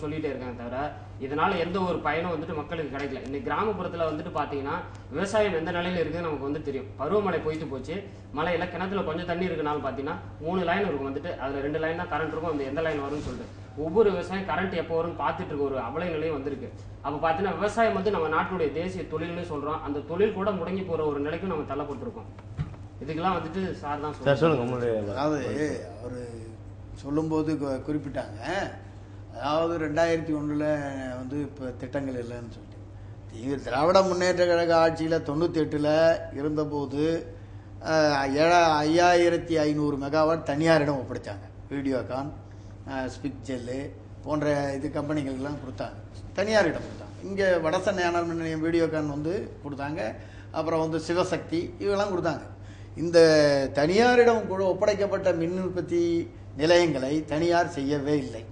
சொல்லிட்டே இருக்காங்க. தவிர இதனால எந்த ஒரு பயனும் வந்துட்டு மக்களுக்கு கிடைக்கல. இன்னைக்கு கிராமப்புறத்துல வந்துட்டு பாத்தீங்கன்னா விவசாயம் எந்த நிலையில இருக்குன்னு நமக்கு வந்து தெரியும். பருவமழை பொய்த்து போச்சு. மழையில கிணத்துல கொஞ்சம் தண்ணி இருக்குனாலும் பாத்தீங்கன்னா 3 லைன் இருக்கும் வந்துட்டு, அதுல 2 லைன் தான் கரண்ட் இருக்கும். அந்த எந்த லைன் வரும்னு சொல்லிட்டு ஒவ்வொரு விவசாயம் கரண்ட் எப்போ வரும்னு பார்த்துட்டு இருக்க ஒரு அவலை நிலையும் வந்திருக்கு. அப்ப பாத்தீங்கன்னா விவசாயம் வந்து நம்ம நாட்டுடைய தேசிய தொழில்னு சொல்றோம். அந்த தொழில் கூட முடங்கி போற ஒரு நிலைக்கும் நம்ம தள்ளப்பட்டிருக்கோம். இதுக்கெல்லாம் வந்துட்டு சார் தான்
சார் சொல்லுங்க உங்களுடைய.
அதாவது அவர் சொல்லும்போது குறிப்பிட்டாங்க, அதாவது 2001 வந்து இப்போ திட்டங்கள் இல்லைன்னு சொல்லிட்டு. திராவிட முன்னேற்ற கழக ஆட்சியில் 98 இருந்தபோது 7500 மெகாவாட் தனியாரிடம் ஒப்படைச்சாங்க. வீடியோகான், ஸ்பிக் ஜெல்லு போன்ற இது கம்பெனிகளுக்கெல்லாம் கொடுத்தாங்க, தனியாரிடம் கொடுத்தாங்க. இங்கே வடசென்னை அனல் மின் நிலையம் வீடியோகான் வந்து கொடுத்தாங்க, அப்புறம் வந்து சிவசக்தி இவெல்லாம் கொடுத்தாங்க. இந்த தனியாரிடம் ஒப்படைக்கப்பட்ட மின் உற்பத்தி நிலையங்களை தனியார் செய்யவே இல்லை.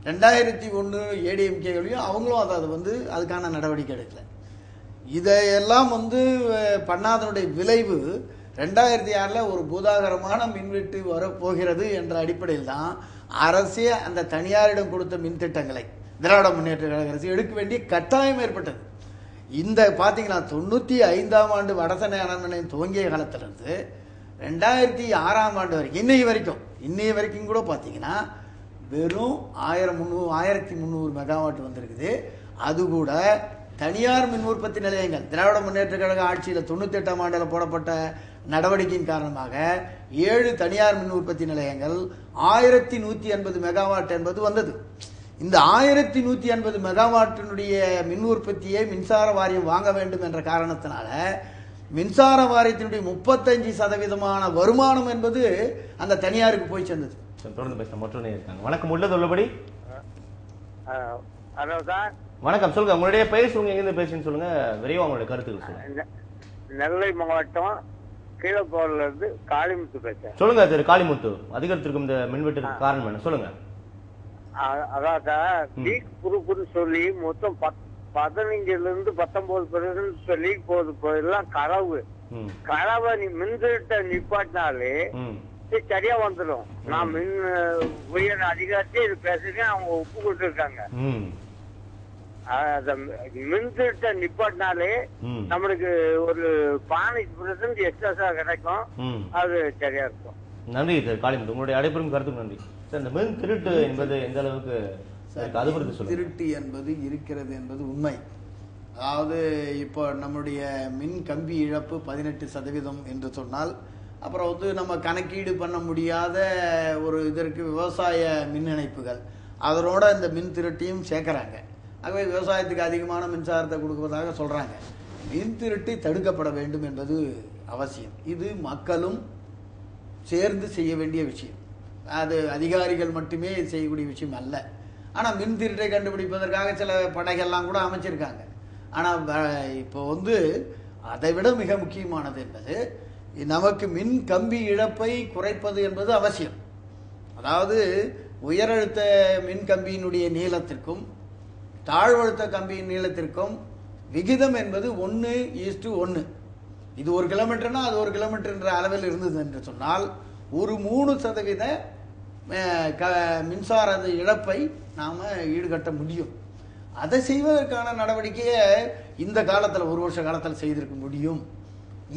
2001 ஏடிஎம்கேலையும் அவங்களும் அதை வந்து அதுக்கான நடவடிக்கை எடுக்கல. இதையெல்லாம் வந்து பண்ணாதனுடைய விளைவு 2006 ஒரு பூதாகரமான மின்வெட்டு வரப்போகிறது என்ற அடிப்படையில் தான் அரசே அந்த தனியாரிடம் கொடுத்த மின் திட்டங்களை திராவிட முன்னேற்ற கழக அரசு எடுக்க வேண்டிய கட்டாயம் ஏற்பட்டது. இந்த பார்த்தீங்கன்னா 95ஆம் ஆண்டு வடசென்னை அனல் மின் நிலையம் துவங்கிய காலத்திலிருந்து 2006ஆம் ஆண்டு வரைக்கும் இன்னைய வரைக்கும் கூட பார்த்தீங்கன்னா வெறும் 1300 மெகாவாட் வந்திருக்குது. அது கூட தனியார் மின் உற்பத்தி நிலையங்கள் திராவிட முன்னேற்ற கழக ஆட்சியில் 98ஆம் ஆண்டில் போடப்பட்ட நடவடிக்கையின் காரணமாக 7 தனியார் மின் உற்பத்தி நிலையங்கள் 1180 மெகாவாட் என்பது வந்தது. இந்த 1180 மெகாவாட்டினுடைய மின் உற்பத்தியை மின்சார வாரியம் வாங்க வேண்டும் என்ற காரணத்தினால மின்சார வாரியத்தினுடைய 35% வருமானம் என்பது அந்த தனியாருக்கு போய் சேர்ந்தது.
தொடர்ந்து பேச மற்றொரு இருக்காங்க. வணக்கம், உள்ளது உள்ளபடி. வணக்கம், சொல்லுங்க உங்களுடைய பெயர் சொல்லுங்க, எங்கிருந்து பேசுன்னு சொல்லுங்க, விரைவா உங்களுடைய கருத்துக்கள் சொல்லுங்க.
நெல்லை மாவட்டம் கீழப்போர்ல இருந்து காளிமுத்து பேசுறேன்.
சொல்லுங்க திரு காளிமுத்து, அதிகரித்திருக்கும் இந்த மின்வெட்டிற்கு காரணம் என்ன சொல்லுங்க.
அதான் லீக் குரூப்னு சொல்லி மொத்தம் 15% லீக் போகுது, எல்லாம் களவு. களவை நீ மின்திட்ட நிப்பாட்டினாலே சரியா வந்துடும். நான் மின் உயர் அதிகாரியே இது பேசுறேன், அவங்க ஒப்பு கொடுத்துருக்காங்க. மின்திட்ட நிப்பாட்டினாலே நம்மளுக்கு ஒரு 15% எக்ஸ்ட்ரா கிடைக்கும், அது சரியா இருக்கும்.
நன்றி திரு காளிமுத்து, உங்களுடைய அடைபெறும் கருத்துக்கு நன்றி. சார், இந்த மின் திருட்டு என்பது எந்த அளவுக்கு
திருட்டு என்பது இருக்கிறது என்பது உண்மை. அதாவது இப்போ நம்முடைய மின் கம்பி இழப்பு 18% என்று சொன்னால், அப்புறம் வந்து நம்ம கணக்கீடு பண்ண முடியாத ஒரு இதற்கு விவசாய மின் இணைப்புகள், அதனோட இந்த மின் திருட்டையும் சேர்க்கிறாங்க. ஆகவே விவசாயத்துக்கு அதிகமான மின்சாரத்தை கொடுப்பதாக சொல்றாங்க. மின் திருட்டு தடுக்கப்பட வேண்டும் என்பது அவசியம். இது மக்களும் சேர்ந்து செய்ய வேண்டிய விஷயம், அது அதிகாரிகள் மட்டுமே செய்யக்கூடிய விஷயம் அல்ல. ஆனால் மின் திருட்டை கண்டுபிடிப்பதற்காக சில படைகள்லாம் கூட அமைச்சிருக்காங்க. ஆனால் இப்போ வந்து அதை விட மிக முக்கியமானது என்பது நமக்கு மின் கம்பி இழப்பை குறைப்பது என்பது அவசியம். அதாவது உயரழுத்த மின் கம்பியினுடைய நீளத்திற்கும் தாழ்வழுத்த கம்பியின் நீளத்திற்கும் விகிதம் என்பது 1:1. இது 1 கிலோமீட்டர்னா அது 1 கிலோமீட்டர் என்ற அளவில் இருந்தது என்று சொன்னால் ஒரு 3% மின்சார இழப்பை நாம் ஈடுகட்ட முடியும். அதை செய்வதற்கான நடவடிக்கையை இந்த காலத்தில் 1 வருஷ காலத்தில் செய்திருக்க முடியும்.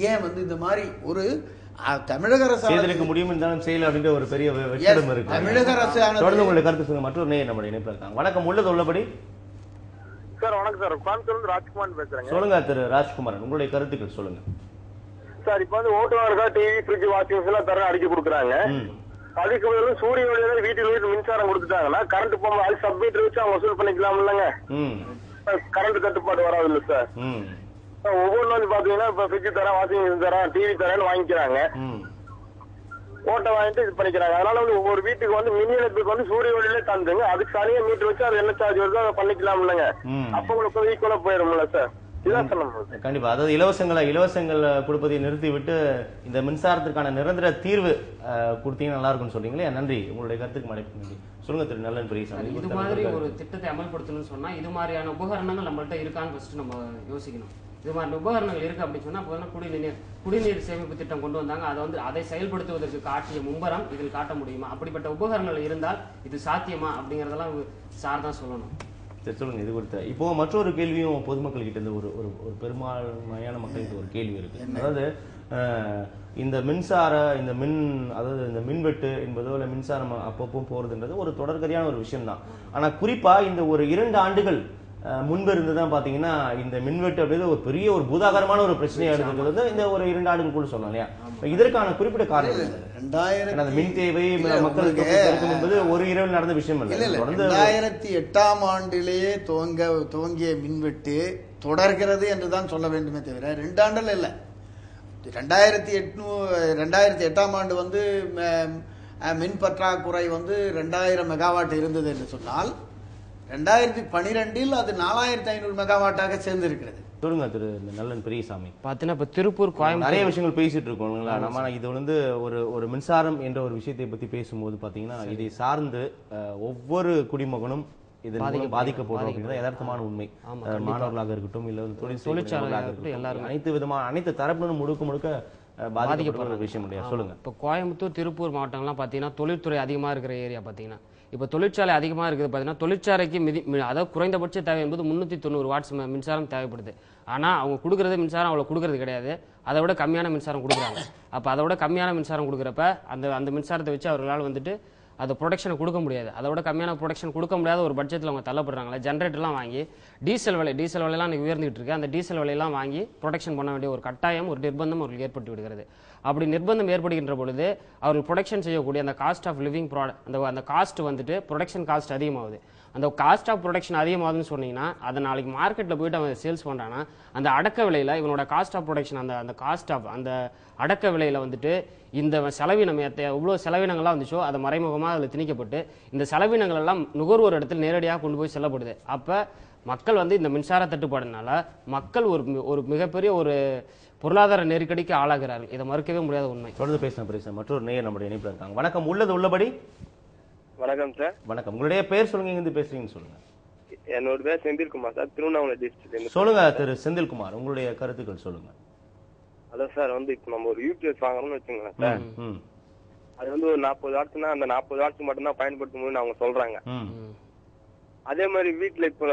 ஏன் வந்து இந்த மாதிரி ஒரு தமிழக அரசு
செய்திருக்க முடியும் இருந்தாலும் செய்யல அப்படின்ற ஒரு பெரிய வெற்றிடம் இருக்கு.
தமிழக அரசு
தொடர்ந்து உங்களுடைய கருத்து சொல்லுங்க. மற்றொரு நேயர் நம்முடைய இணைப்பில் இருக்காங்க. வணக்கம், உள்ளது உள்ளபடி.
சார் வணக்கம் சார், கோயம்புத்தூர்ல ராஜ்குமார் பேசுறேங்க.
சொல்லுங்க திரு ராஜ்குமாரன், உங்களுடைய கருத்துக்கள் சொல்லுங்க.
சார், இப்ப வந்து ஓட்டுநர்கள் டிவி, ஃப்ரிட்ஜ், வாஷிங் மிஷின் எல்லாம் தர அடிக்க கொடுக்குறாங்க. அதுக்கு பதிலாக சூரிய ஒளியில வீட்டுக்கு மின்சாரம் கொடுத்துட்டாங்கன்னா கரண்ட் போக அது சப்மீட்டர் வச்சு அவங்க வசூல் பண்ணிக்கலாம் இல்லங்க. கரண்ட் தட்டுப்பாடு வராது இல்ல சார். ஒவ்வொரு வந்து பாத்தீங்கன்னா இப்ப ஃப்ரிட்ஜ் தரேன், வாஷிங் மிஷின் தரேன், டிவி தரேன்னு வாங்கிக்கிறாங்க. ஓட்டை வாங்கிட்டு இது பண்ணிக்கிறாங்க. அதனால வந்து ஒவ்வொரு வீட்டுக்கு வந்து மின் இணைப்புக்கு வந்து சூரிய ஒளியிலே தந்துங்க, அதுக்கு தனியா மீட்டர் வச்சு அது என்ன சார்ஜ் வருதோ அதை பண்ணிக்கலாம் இல்லங்க. அப்ப உங்களுக்கு ஈக்குவலா போயிரும்ல சார்.
கண்டிப்பா, அதாவது இலவசங்களை கொடுப்பதை நிறுத்தி விட்டு இந்த மின்சாரத்திற்கான நிரந்தர தீர்வு கொடுத்தீங்கன்னா நல்லா இருக்கும்னு சொல்றீங்களே. நன்றி, உங்களுடைய கருத்துக்கு மனைப்பு நன்றி. சொல்லுங்க திரு நல்லன் பெரியசாமி.
இது மாதிரி ஒரு திட்டத்தை அமல்படுத்தணும்னு சொன்னா இது மாதிரியான உபகரணங்கள் நம்மள்ட்ட இருக்கான்னு ஃபர்ஸ்ட் நம்ம யோசிக்கணும். இது மாதிரி உபகரணங்கள் இருக்கு அப்படின்னு சொன்னா அப்போ குடிநீர் சேமிப்பு திட்டம் கொண்டு வந்தாங்க. அதை செயல்படுத்துவதற்கு காட்டிய மும்பரம் இதில் காட்ட முடியுமா? அப்படிப்பட்ட உபகரணங்கள் இருந்தால் இது சாத்தியமா அப்படிங்கறதெல்லாம் சார் தான் சொல்லணும்.
சொல்லுங்க இது குறித்த. இப்போ மற்றொரு கேள்வியும் பொதுமக்கள் கிட்ட இருந்து ஒரு பெரும்பான்மையான மக்களுக்கு ஒரு கேள்வி இருக்கு. அதாவது இந்த மின்வெட்டு என்பதோ இல்ல மின்சாரம் அப்பப்போ போறதுன்றது ஒரு தொடர்கதையான ஒரு விஷயம் தான். ஆனா குறிப்பா இந்த ஒரு 2 ஆண்டுகள் முன்பு இருந்துதான் பாத்தீங்கன்னா இந்த மின்வெட்டு அப்படிங்கிறது ஒரு பெரிய ஒரு பூதாகரமான ஒரு பிரச்சனையா இருக்கிறது இந்த ஒரு 2 ஆண்டுகளுக்குள்ள சொல்லலாம் இல்லையா? இதற்கான குறிப்பிட்ட காரணம்
2000
மின் தேவை மக்களுக்கு என்பது ஒரு இரவில் நடந்த விஷயம் இல்லை.
2008ஆம் ஆண்டிலேயே துவங்கிய மின்வெட்டு தொடர்கிறது என்றுதான் சொல்ல வேண்டுமே தவிர 2 ஆண்டுல இல்ல. 2008ஆம் ஆண்டு வந்து மின் பற்றாக்குறை வந்து 2000 மெகாவாட் இருந்தது என்று சொன்னால் 2012 அது 4500 மெகாவாட்டாக சேர்ந்திருக்கிறது.
சொல்லுங்க திரு நல்லன் பெரியசாமி.
பாத்தீங்கன்னா இப்ப திருப்பூர் கோயம்புத்தூர் நிறைய
விஷயங்கள் பேசிட்டு இருக்கோங்களா நம்ம. இது வந்து ஒரு மின்சாரம் என்ற ஒரு விஷயத்தை பத்தி பேசும்போது பாத்தீங்கன்னா இதை சார்ந்து ஒவ்வொரு குடிமகனும் இதன் பாதிக்கப்படும் அப்படிங்கிறது யதார்த்தமான உண்மை. மாணவர்களாக இருக்கட்டும் இல்ல தொழிற்சாலைகளாக இருக்கட்டும் எல்லாரும் அனைத்து தரப்பினரும் முழுக்க பாதிக்கப்படுற விஷயம் இல்லையா? சொல்லுங்க.
இப்போ கோயம்புத்தூர் திருப்பூர் மாவட்டங்கள்லாம் பாத்தீங்கன்னா தொழில்துறை அதிகமா இருக்கிற ஏரியா பாத்தீங்கன்னா இப்போ தொழிற்சாலை அதிகமா இருக்குது பாத்தீங்கன்னா தொழிற்சாலைக்கு அதாவது குறைந்தபட்ச தேவை என்பது 390 வாட்ஸ் மின்சாரம் தேவைப்படுது. ஆனா அவங்க கொடுக்கறது மின்சாரம் அவ்வளவு கொடுக்கறது கிடையாது. அதை விட கம்மியான மின்சாரம் கொடுக்குறாங்க. அப்ப அதை விட கம்மியான மின்சாரம் கொடுக்குறப்ப அந்த மின்சாரத்தை வச்சு அவர்களால் வந்துட்டு அது ப்ரொடக்ஷனை கொடுக்க முடியாது. அதை விட கம்மியான ப்ரொடக்ஷன் கொடுக்க முடியாத ஒரு பட்ஜெட்டில் அவங்க தள்ளப்படுறாங்களே. ஜென்ரேட்டர்லாம் வாங்கி டீசல் விலையெல்லாம் இன்னைக்கு உயர்ந்துகிட்டு இருக்கு. அந்த டீசல் விலையெல்லாம் வாங்கி ப்ரொடக்ஷன் பண்ண வேண்டிய ஒரு கட்டாயம் ஒரு நிர்பந்தம் அவர்களுக்கு ஏற்பட்டு விடுகிறது. அப்படி நிர்பந்தம் ஏற்படுகின்ற பொழுது அவர்கள் ப்ரொடக்ஷன் செய்யக்கூடிய அந்த காஸ்ட் ஆஃப் லிவிங் அந்த காஸ்ட் வந்துட்டு ப்ரொடக்ஷன் காஸ்ட் அதிகமாகுது. அந்த காஸ்ட் ஆஃப் ப்ரொடக்ஷன் அதிகமாகுதுன்னு சொன்னீங்கன்னா அதை நாளைக்கு மார்க்கெட்டில் போயிட்டு அவன் சேல்ஸ் பண்ணுறான்னா அந்த அடக்க விலையில் இவனோட காஸ்ட் ஆஃப் ப்ரொடக்ஷன் அந்த காஸ்ட் ஆஃப் அந்த அடக்க விலையில் வந்துட்டு இந்த செலவினம் எவ்வளோ செலவினங்கள்லாம் வந்துச்சோ அதை மறைமுகமாக அதில் திணிக்கப்பட்டு இந்த செலவினங்கள் எல்லாம் நுகர்வோர் இடத்துல நேரடியாக கொண்டு போய் செல்லப்படுது. அப்போ மக்கள் வந்து இந்த மின்சார தட்டுப்பாடுனால மக்கள் ஒரு மிகப்பெரிய ஒரு பொருளாதார நெருக்கடிக்கு ஆளாகிறார்கள். இதை மறுக்கவே முடியாத உண்மை.
தொடர்ந்து பேச மற்றொரு நேயர் நம்முடைய இணைப்பில் இருக்காங்க. வணக்கம். உள்ளபடி.
வணக்கம் சார்.
வணக்கம். உங்களுடைய பேர் சொல்லுங்க, எங்க இருந்து பேசுறீங்கன்னு சொல்லுங்க.
என்னோட பேர் செந்தில்குமார் சார், திருவண்ணாமலை டிஸ்ட்ரிக்ட்.
சொல்லுங்க திரு செந்தில்குமார், உங்களுடைய கருத்துக்கள் சொல்லுங்க.
அதான் சார் வந்து இப்போ நம்ம ஒரு யூபிஎஸ் வாங்குறோம்னு வச்சுங்களேன் சார், அது வந்து ஒரு 40 வாட்ஸ்னா அந்த 40 வாட்ஸ் மட்டும் தான் பயன்படுத்த முடியும்னு அவங்க சொல்றாங்க. அதே மாதிரி வீட்டுல இப்போ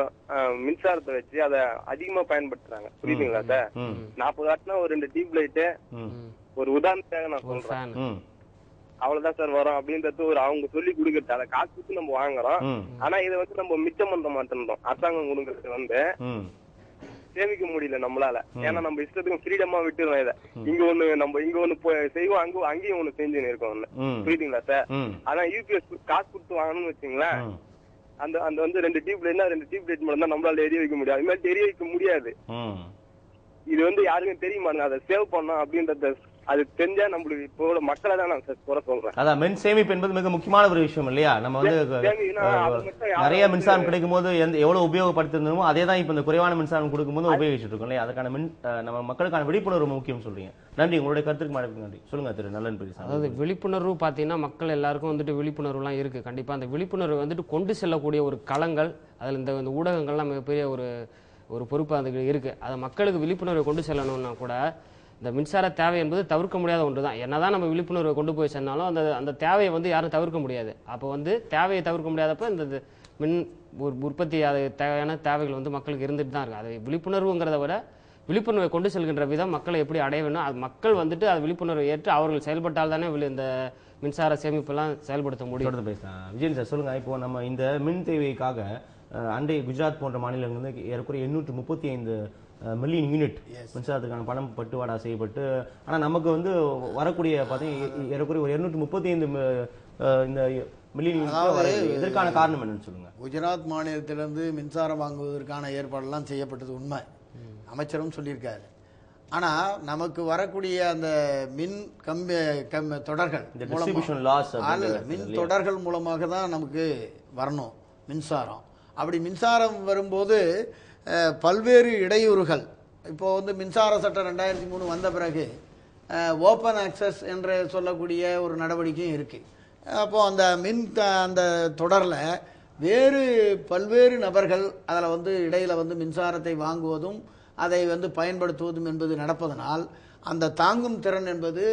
மின்சாரத்தை வச்சு அதை அதிகமா பயன்படுத்துறாங்க. புரியுதுங்களா சார்? 40 வாட்ஸ்னா ஒரு 2 டியூப் லைட்டு ஒரு உதாரணத்துக்காக நான் சொல்றேன், அவ்வளவுதான் சார் வரும் அப்படின்றது ஒரு அவங்க சொல்லி கொடுக்கறது. அதை காசு கொடுத்து நம்ம வாங்குறோம். ஆனா இதை வந்து நம்ம மிச்சம் பண்ண மாட்டோம். அரசாங்கம் கொடுக்கறது வந்து சேமிக்க முடியல நம்மளால. ஏன்னா நம்ம இஷ்டத்துக்கும் ஃப்ரீடமா விட்டுறோம். இதை இங்க ஒண்ணு செய்வோம், அங்கேயும் ஒண்ணு செஞ்சுன்னு இருக்கோம். புரியுதுங்களா சார்? ஆனா யூபிஎஸ் காசு கொடுத்து வாங்கணும்னு வச்சுங்களேன், அந்த வந்து 2 டியூப் லைட்னா 2 டியூப் லைட் மட்டும் தான் நம்மளால எரிய வைக்க முடியாது. அது மாதிரி எரிய வைக்க முடியாது. இது வந்து யாருக்கும் தெரிய மாட்டாங்க. அதை சேவ் பண்ணோம் அப்படின்றத அது தெரிஞ்சா நம்மளுக்கு இப்போ மக்களை தான் நான் குறை சொல்றேன்.
அதான் மின் சேமிப்பு என்பது மிக முக்கியமான ஒரு விஷயம் இல்லையா? நம்ம வந்து நிறைய மின்சாரம் கிடைக்கும் போது எவ்வளவு உபயோகப்படுத்திருந்தோமோ அதே தான் இப்ப இந்த குறைவான மின்சாரம் கொடுக்கும் போது உபயோகிச்சுட்டு இருக்கோம் இல்லையா? அதுக்கான நம்ம மக்களுக்கான விழிப்புணர்வு முக்கியம் சொல்றீங்க. நன்றி, உங்களுடைய கருத்துக்கு நன்றி. சொல்லுங்க திரு நல்லன் பெரியசாமி.
அதாவது விழிப்புணர்வு பாத்தீங்கன்னா மக்கள் எல்லாருக்கும் வந்துட்டு விழிப்புணர்வு எல்லாம் இருக்கு. கண்டிப்பா அந்த விழிப்புணர்வு வந்துட்டு கொண்டு செல்லக்கூடிய ஒரு களங்கள், அதுல இந்த ஊடகங்கள்லாம் மிகப்பெரிய ஒரு பொறுப்பு அதுக்கு இருக்கு. அதை மக்களுக்கு விழிப்புணர்வை கொண்டு செல்லணும்னா கூட இந்த மின்சார தேவை என்பது தவிர்க்க முடியாத ஒன்று தான். என்னதான் நம்ம விழிப்புணர்வை கொண்டு போய் சென்னாலும் அந்த தேவையை வந்து யாரும் தவிர்க்க முடியாது. அப்போ வந்து தேவையை தவிர்க்க முடியாதப்ப இந்த மின் உற்பத்தி அது தேவையான தேவைகள் வந்து மக்களுக்கு இருந்துட்டு தான் இருக்கு. அது விழிப்புணர்வுங்கிறத விட விழிப்புணர்வை கொண்டு செல்கின்ற விதம் மக்களை எப்படி அடைய வேணும், அது மக்கள் வந்துட்டு அது விழிப்புணர்வை ஏற்று அவர்கள் செயல்பட்டால் தானே இந்த மின்சார சேமிப்பெல்லாம் செயல்படுத்த முடியும்.
விஜயன் சார் சொல்லுங்க. இப்போ நம்ம இந்த மின் தேவைக்காக அண்டை குஜராத் போன்ற மாநிலங்கள் வந்து ஏறக்குறைய 835 மில்லியன் யூனிட் மின்சாரத்துக்கான பணம் பட்டுவாடா செய்யப்பட்டு, ஆனா நமக்கு வந்து வரக்கூடிய பார்த்தீங்கன்னா ஏறக்குறைய ஒரு 235 இந்த மில்லியன் யூனிட். இதற்கான காரணம் என்னன்னு சொல்லுங்க.
குஜராத் மாநிலத்திலிருந்து மின்சாரம் வாங்குவதற்கான ஏற்பாடெல்லாம் செய்யப்பட்டது உண்மை, அமைச்சரும் சொல்லியிருக்காரு. ஆனா நமக்கு வரக்கூடிய அந்த மின் தொடர்கள் மின் தொடர்கள் மூலமாக தான் நமக்கு வரணும் மின்சாரம். அப்படி மின்சாரம் வரும்போது பல்வேறு இடையூறுகள். இப்போ வந்து மின்சார சட்டம் 2003 வந்த பிறகு ஓப்பன் ஆக்சஸ் என்று சொல்லக்கூடிய ஒரு நடவடிக்கையும் இருக்கு. அப்போ அந்த தொடரில் பல்வேறு நபர்கள் அதில் வந்து இடையில வந்து மின்சாரத்தை வாங்குவதும் அதை வந்து பயன்படுத்துவதும் என்பது நடப்பதனால் அந்த தாங்கும் திறன் என்பது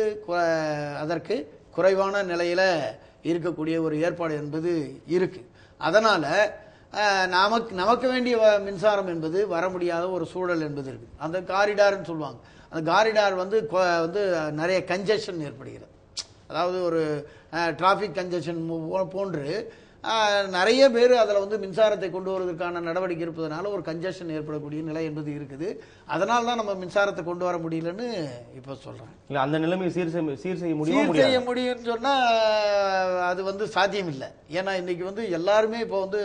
அதற்கு குறைவான நிலையில இருக்கக்கூடிய ஒரு ஏற்பாடு என்பது இருக்கு. அதனால நமக்கு வேண்டிய மின்சாரம் என்பது வர முடியாத ஒரு சூழல் என்பது இருக்கு. அந்த காரிடார்னு சொல்லுவாங்க. அந்த காரிடார் வந்து நிறைய கன்ஜெஷன் ஏற்படுகிறது. அதாவது ஒரு டிராஃபிக் கன்ஜெஷன் போன்று நிறைய பேர் அதில் வந்து மின்சாரத்தை கொண்டு வருவதற்கான நடவடிக்கை இருப்பதனால ஒரு கன்ஜெஷன் ஏற்படக்கூடிய நிலை என்பது இருக்குது. அதனால தான் நம்ம மின்சாரத்தை கொண்டு வர முடியலன்னு இப்போ சொல்கிறேன்.
இல்லை, அந்த நிலைமையை சீர் செய்ய
முடியும்னு சொன்னால் அது வந்து சாத்தியம் இல்லை. ஏன்னா இன்னைக்கு வந்து எல்லாருமே இப்போ வந்து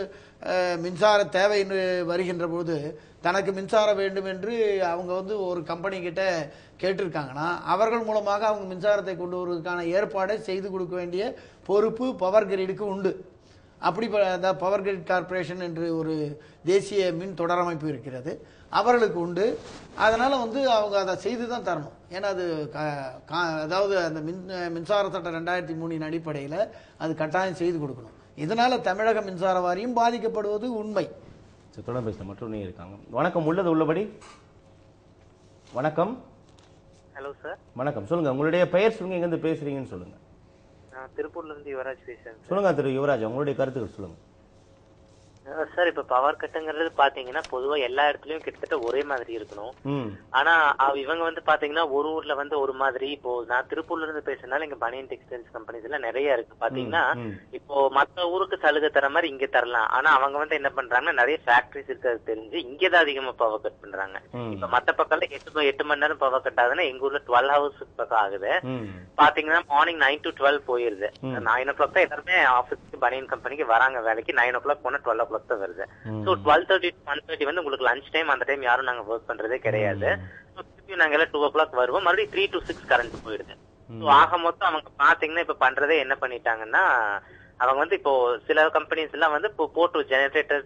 மின்சார தேவைன்னு வருகின்ற போது தனக்கு மின்சாரம் வேண்டும் என்று அவங்க வந்து ஒரு கம்பெனி கிட்ட கேட்டிருக்காங்கன்னா அவர்கள் மூலமாக அவங்க மின்சாரத்தை கொண்டு வருவதற்கான ஏற்பாடை செய்து கொடுக்க வேண்டிய பொறுப்பு பவர் கிரிடுக்கு உண்டு. அப்படி பவர் கிரிட் கார்பரேஷன் என்று ஒரு தேசிய மின் தொடரமைப்பு இருக்கிறது, அவர்களுக்கு உண்டு. அதனால் வந்து அவங்க அதை செய்து தான் தரணும். ஏன்னா அது அதாவது அந்த மின்சார சட்டம் 2003 அடிப்படையில் அது கட்டாயம் செய்து கொடுக்கணும். இதனால் தமிழக மின்சார வாரியம் பாதிக்கப்படுவது உண்மை.
தொடர்ந்து பேச மற்றும் இருக்காங்க. வணக்கம், உள்ளது உள்ளபடி. வணக்கம்.
Hello sir.
வணக்கம், சொல்லுங்க உங்களுடைய பெயர் சொல்லுங்க, எங்க இருந்து பேசுறீங்கன்னு சொல்லுங்க.
நான் திருப்பூர்ல இருந்து யுவராஜ் பேசுறேன்.
சொல்லுங்க திரு யுவராஜ், உங்களுடைய கருத்துக்கள் சொல்லுங்க.
சார், இப்ப பவர் கட்டுங்கிறது பாத்தீங்கன்னா பொதுவா எல்லா இடத்துலயும் கிட்டத்தட்ட ஒரே மாதிரி இருக்கணும். ஆனா இவங்க வந்து பாத்தீங்கன்னா ஒரு ஊர்ல வந்து ஒரு மாதிரி. இப்போ நான் திருப்பூர்ல இருந்து பேசுறதுனால இங்க பனியன் டெக்ஸ்டைல்ஸ் கம்பெனிஸ் எல்லாம் நிறைய இருக்கு. பாத்தீங்கன்னா இப்போ மத்த ஊருக்கு சலுகை தர மாதிரி இங்க தரலாம். ஆனா அவங்க வந்து என்ன பண்றாங்கன்னா நிறைய ஃபேக்டரிஸ் இருக்கிறது தெரிஞ்சு இங்கதான் அதிகமா பவர் கட் பண்றாங்க. இப்ப மத்த பக்கம்ல 8 மணி நேரம் பவர் கட் ஆகுதுன்னா எங்க ஊர்ல 12 hours பக்கம் ஆகுது. பாத்தீங்கன்னா மார்னிங் 9 to 12 போயிருது. 9 o'clock தான் எல்லாருமே ஆபீஸ்க்கு பனியன் கம்பெனிக்கு வராங்க வேலைக்கு. 9 o'clock போனா 12 o'clock தான் வருது. சோ 12:30 to 1:30 வந்து உங்களுக்கு லஞ்ச் டைம். அந்த டைம் யாரும் நாங்க ஒர்க் பண்றதே கிடையாது. நாங்க எல்லாம் 2 o'clock வருவோம். மறுபடியும் 3 to 6 கரண்ட் போயிடுது. ஆக மொத்தம் அவங்க பாத்தீங்கன்னா இப்ப பண்றதே என்ன பண்ணிட்டாங்கன்னா அவங்க வந்து இப்போ சில கம்பெனிஸ் எல்லாம் வந்து இப்போ போட்டு ஜெனரேட்டர்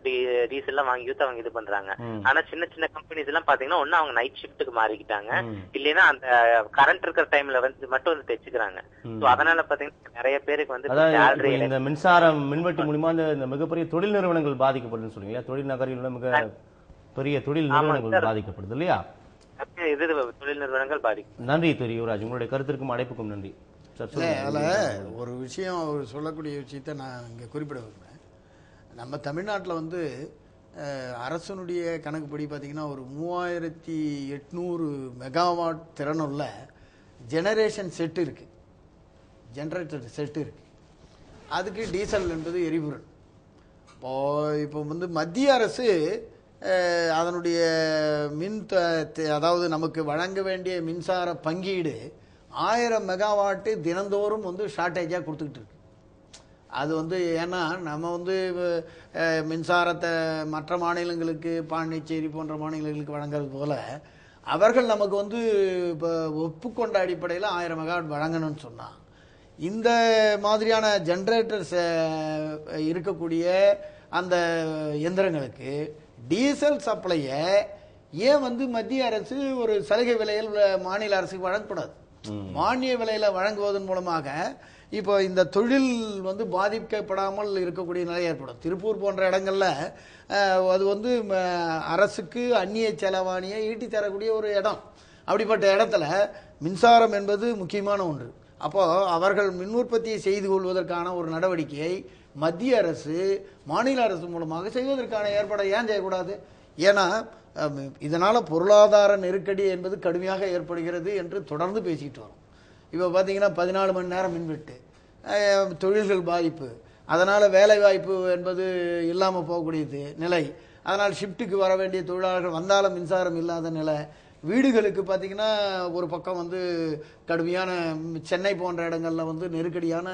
டீசல் எல்லாம் வாங்கி ஊத்து அவங்க இது பண்றாங்க. ஆனா சின்ன சின்ன கம்பெனிஸ் எல்லாம் பாத்தீங்கன்னா ஒண்ணு அவங்க நைட் ஷிப்ட்டுக்கு மாறிக்கிட்டாங்க, இல்லைன்னா அந்த கரண்ட் இருக்கிற டைம்ல வந்து மட்டும் வந்து தைச்சுக்கிறாங்க. அதனால பாத்தீங்கன்னா நிறைய பேருக்கு வந்து
இந்த மின்சாரம் மின்வெட்டு மூலமா இந்த மிகப்பெரிய தொழில் நிறுவனங்கள் பாதிக்கப்படுதுன்னு சொல்றீங்களா? தொழில் நகரில் மிக பெரிய தொழில் நிறுவனங்கள் பாதிக்கப்படுது இல்லையா?
இது தொழில் நிறுவனங்கள் பாதிக்கும்.
நன்றி திரு யுவராஜ், உங்களுடைய கருத்திற்கும் அழைப்புக்கும் நன்றி.
அதில் ஒரு விஷயம் அவர் சொல்லக்கூடிய விஷயத்தை நான் இங்கே குறிப்பிட விரும்புகிறேன். நம்ம தமிழ்நாட்டில் வந்து அரசனுடைய கணக்குப்படி பார்த்திங்கன்னா ஒரு 3800 மெகாவாட் திறனுள்ள ஜெனரேஷன் செட்டு இருக்குது, ஜெனரேட்டர் செட்டு இருக்குது. அதுக்கு டீசல் என்பது எரிபொருள். இப்போ வந்து மத்திய அரசு அதனுடைய அதாவது நமக்கு வழங்க வேண்டிய மின்சார பங்கீடு 1000 மெகாவாட்டு தினந்தோறும் வந்து ஷார்ட்டேஜாக கொடுத்துக்கிட்டு இருக்கு. அது வந்து ஏன்னா நம்ம வந்து மின்சாரத்தை மற்ற மாநிலங்களுக்கு பாண்டிச்சேரி போன்ற மாநிலங்களுக்கு வழங்குறது போல அவர்கள் நமக்கு வந்து இப்போ ஒப்புக்கொண்ட அடிப்படையில் 1000 மெகாவாட் வழங்கணும்னு சொன்னால் இந்த மாதிரியான ஜென்ரேட்டர்ஸ் இருக்கக்கூடிய அந்த எந்திரங்களுக்கு டீசல் சப்ளையை ஏன் வந்து மத்திய அரசு ஒரு சலுகை விலையில் மாநில அரசுக்கு வழங்கக்கூடாது? மானிய விலையில வழங்குவதன் மூலமாக இப்போ இந்த தொழில் வந்து பாதிக்கப்படாமல் இருக்கக்கூடிய நிலை ஏற்படும். திருப்பூர் போன்ற இடங்கள்ல அது வந்து அரசுக்கு அந்நிய செலவாணியை ஈட்டி தரக்கூடிய ஒரு இடம். அப்படிப்பட்ட இடத்துல மின்சாரம் என்பது முக்கியமான ஒன்று. அப்போ அவர்கள் மின் உற்பத்தியை செய்து கொள்வதற்கான ஒரு நடவடிக்கையை மத்திய அரசு மாநில அரசு மூலமாக செய்வதற்கான ஏற்பாடை ஏன் செய்யக்கூடாது? ஏன்னா இதனால் பொருளாதார நெருக்கடி என்பது கடுமையாக ஏற்படுகிறது என்று தொடர்ந்து பேசிக்கிட்டு வரும். இப்போ பார்த்தீங்கன்னா 14 மணி நேரம் மின்வெட்டு, தொழில்கள் பாதிப்பு, அதனால் வேலைவாய்ப்பு என்பது இல்லாமல் போகக்கூடியது நிலை, அதனால் ஷிஃப்ட்டுக்கு வர வேண்டிய தொழிலாளர்கள் வந்தாலும் மின்சாரம் இல்லாத நிலை, வீடுகளுக்கு பார்த்திங்கன்னா ஒரு பக்கம் வந்து கடுமையான சென்னை போன்ற இடங்களில் வந்து நெருக்கடியான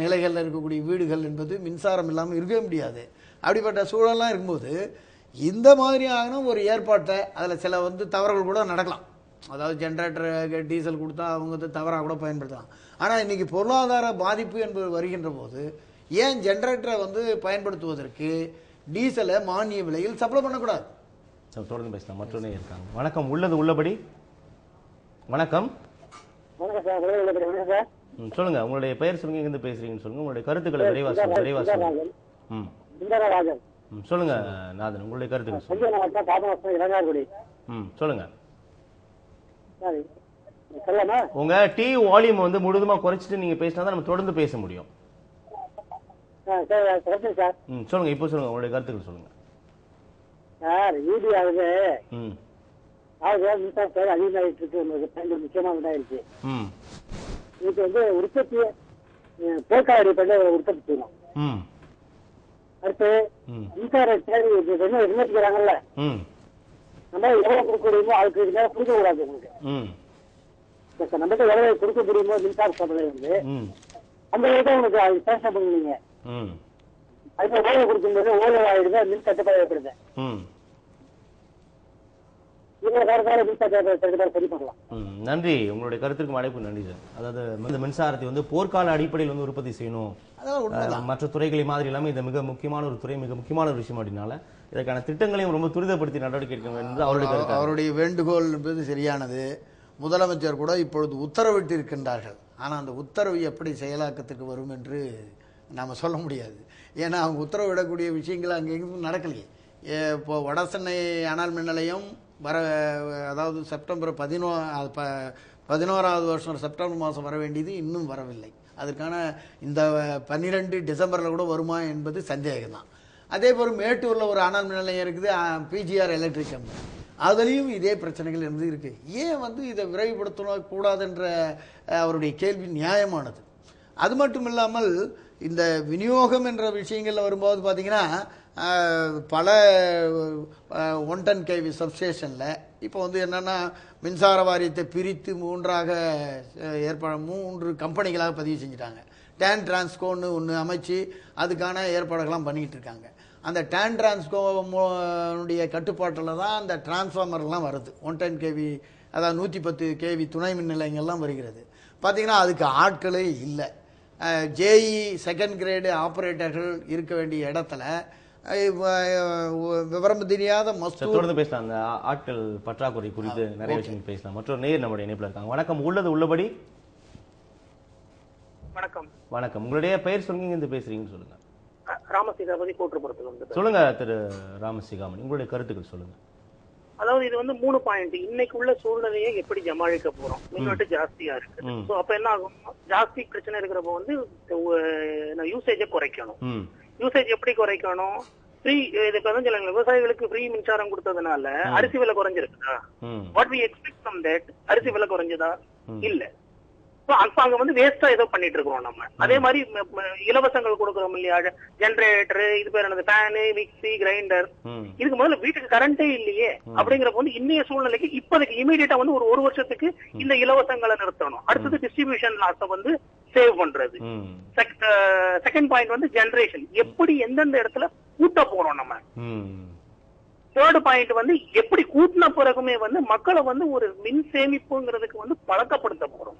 நிலைகளில் இருக்கக்கூடிய வீடுகள் என்பது மின்சாரம் இல்லாமல் இருக்கவே முடியாது. அப்படிப்பட்ட சூழலாம் இருக்கும்போது இந்த மாதிரியான ஒரு ஏற்பாட்டை அதில் சில வந்து தவறுகள் கூட நடக்கலாம். அதாவது ஜென்ரேட்டர் டீசல் கொடுத்தா அவங்க வந்து தவறாக கூட பயன்படுத்தலாம். ஆனால் இன்றைக்கி பொருளாதார பாதிப்பு என்பது வருகின்ற போது ஏன் ஜென்ரேட்டரை வந்து பயன்படுத்துவதற்கு டீசலை மானிய விலையில் சப்ளை பண்ணக்கூடாது?
தொடர்ந்து பேசலாம். மற்றொன்னே இருக்காங்க. வணக்கம், உள்ளது உள்ளபடி. வணக்கம். சொல்லுங்க, உங்களுடைய பெயர் சொல்லுங்க, எங்கிருந்து பேசுறீங்கன்னு சொல்லுங்க, உங்களுடைய கருத்துக்களை விரைவா சொல்லுங்க. சொல்லுங்க நாதன், உங்களுடைய கருத்துக்கள் சொல்லுங்க. உங்க டிவி வால்யூம் வந்து முழுதுமா குறைச்சிட்டு நீங்க பேசினா தான் நம்ம தொடர்ந்து பேச முடியும். சொல்லுங்க, இப்போ சொல்லுங்க, உங்களுடைய கருத்துக்கள் சொல்லுங்க.
சார், யூடியாவது அதிகமாகிட்டு இருக்கு, முக்கியமா உண்டாயிருச்சு. இதுக்கு வந்து உற்பத்தியை போர்க்கால அடிப்படையில் உற்பத்தி செய்யணும். அடுத்து மின்சார தேவை விண்ணப்பிக்கிறாங்கல்ல, நம்ம எவ்வளவு கொடுக்க முடியுமோ அதுக்கு மேல கொடுக்க கூடாது. உங்களுக்கு நம்மகிட்ட எவ்வளவு கொடுக்க முடியுமோ மின்சார சப்ளை வந்து அந்த அளவுக்கு உங்களுக்கு அது சேஷன் பண்ணுவீங்க. அதுக்கு ஓலை கொடுக்கும்போது ஓலை ஆயிடுது, மின் தட்டுப்பாடு ஏற்படுது.
நன்றி, உங்களுடைய கருத்துக்கு அழைப்பு நன்றி சார். அதாவது இந்த மின்சாரத்தை வந்து போர்க்கால அடிப்படையில் வந்து உற்பத்தி செய்யணும், மற்ற துறைகளை மாதிரி இல்லாமல் இது மிக முக்கியமான ஒரு துறை, மிக முக்கியமான ஒரு விஷயம் அப்படின்னால இதற்கான திட்டங்களையும் ரொம்ப துரிதப்படுத்தி நடவடிக்கை எடுக்க வேண்டும் என்று
அவருடைய வேண்டுகோள் என்பது சரியானது. முதலமைச்சர் கூட இப்பொழுது உத்தரவிட்டு இருக்கின்றார்கள். ஆனால் அந்த உத்தரவு எப்படி செயலாக்கத்துக்கு வரும் என்று நாம் சொல்ல முடியாது. ஏன்னா அவங்க உத்தரவிடக்கூடிய விஷயங்கள் அங்கே எங்கேயும் நடக்கலையே. இப்போ வடசென்னை அனல் மின் நிலையம் அதாவது செப்டம்பர் 11வது வருஷம் செப்டம்பர் மாதம் வர வேண்டியது இன்னும் வரவில்லை. அதற்கான இந்த 12 டிசம்பரில் கூட வருமா என்பது சந்தேகம் தான். அதே போல் மேட்டூரில் ஒரு அனல் மின் நிலையம் இருக்குது, பிஜிஆர் எலக்ட்ரிக் கம்பெனி, அதுலேயும் இதே பிரச்சனைகள் இருந்து இருக்கு. ஏன் வந்து இதை விரைவுபடுத்தக்கூடாதுன்ற அவருடைய கேள்வி நியாயமானது. அது மட்டும் இல்லாமல் இந்த விநியோகம் என்ற விஷயங்களில் வரும்போது பார்த்தீங்கன்னா பல 110 kV சப்ஸ்டேஷனில் இப்போ வந்து என்னென்னா மின்சார வாரியத்தை பிரித்து 3 கம்பெனிகளாக பதிவு செஞ்சுட்டாங்க. டேன் டிரான்ஸ்கோன்னு ஒன்று அமைச்சு அதுக்கான ஏற்பாடுகள்லாம் பண்ணிக்கிட்டு இருக்காங்க. அந்த டேன் டிரான்ஸ்கோனுடைய கட்டுப்பாட்டில் தான் அந்த டிரான்ஸ்ஃபார்மர்லாம் வருது. 110 kV அதாவது 110 kV துணை மின் நிலையங்கள்லாம் வருகிறது. பார்த்திங்கன்னா அதுக்கு ஆட்களே இல்லை. ஜேஇ செகண்ட் கிரேடு ஆப்ரேட்டர்கள் இருக்க வேண்டிய இடத்துல விவரம் தெரியாத
தொடர்ந்து பேசலாம். அந்த ஆட்கள் பற்றாக்குறை குறித்து நிறைய விஷயங்கள் பேசலாம். மற்றொரு நேயர் நம்முடைய இணைப்பில் இருக்காங்க. வணக்கம், உள்ளது உள்ளபடி.
வணக்கம்.
வணக்கம், உங்களுடைய பெயர் சொல்லுங்க, இந்த பேசுறீங்கன்னு சொல்லுங்க.
ராமசிகாமணி கோட்டுப்புறத்துல வந்து
சொல்லுங்க திரு ராமசிகாமணி, உங்களுடைய கருத்துக்கள் சொல்லுங்க.
அதாவது இது வந்து 3 பாயிண்ட். இன்னைக்கு உள்ள சூழ்நிலையை எப்படி சமாளிக்க போறோம்? மின்வெட்டு ஜாஸ்தியா இருக்கு. சோ அப்ப என்ன ஆகும்? ஜாஸ்தி பிரச்சனை இருக்கிறப்ப வந்து யூசேஜை குறைக்கணும். யூசேஜ் எப்படி குறைக்கணும்? ஃப்ரீ இதுக்கு வந்து விவசாயிகளுக்கு ஃப்ரீ மின்சாரம் கொடுத்ததுனால அரிசி விலை குறைஞ்சிருக்குதா? What we expect from that? அரிசி விலை குறைஞ்சதா? இல்ல. அங்க வந்து வேஸ்டா ஏதோ பண்ணிட்டு இருக்கிறோம் நம்ம. அதே மாதிரி இலவசங்கள் கொடுக்குறோம் இல்லையா, ஜெனரேட்டர், இது பேர் என்னது, ஃபேனு, மிக்சி, கிரைண்டர், இதுக்கு முதல்ல வீட்டுக்கு கரண்டே இல்லையே. அப்படிங்கிறப்ப வந்து இன்னைய சூழ்நிலைக்கு இப்போதைக்கு இமீடியட்டா வந்து ஒரு வருஷத்துக்கு இந்த இலவசங்களை நிறுத்தணும். அடுத்தது டிஸ்ட்ரிபியூஷன் லாஸை வந்து சேவ் பண்றது. செகண்ட் பாயிண்ட் வந்து ஜெனரேஷன், எப்படி எந்தெந்த இடத்துல கூட்ட போறோம் நம்ம. தேர்ட் பாயிண்ட் வந்து எப்படி கூட்டின பிறகுமே வந்து மக்களை வந்து ஒரு மின் சேமிப்புங்கிறதுக்கு வந்து பழக்கப்படுத்த போறோம்.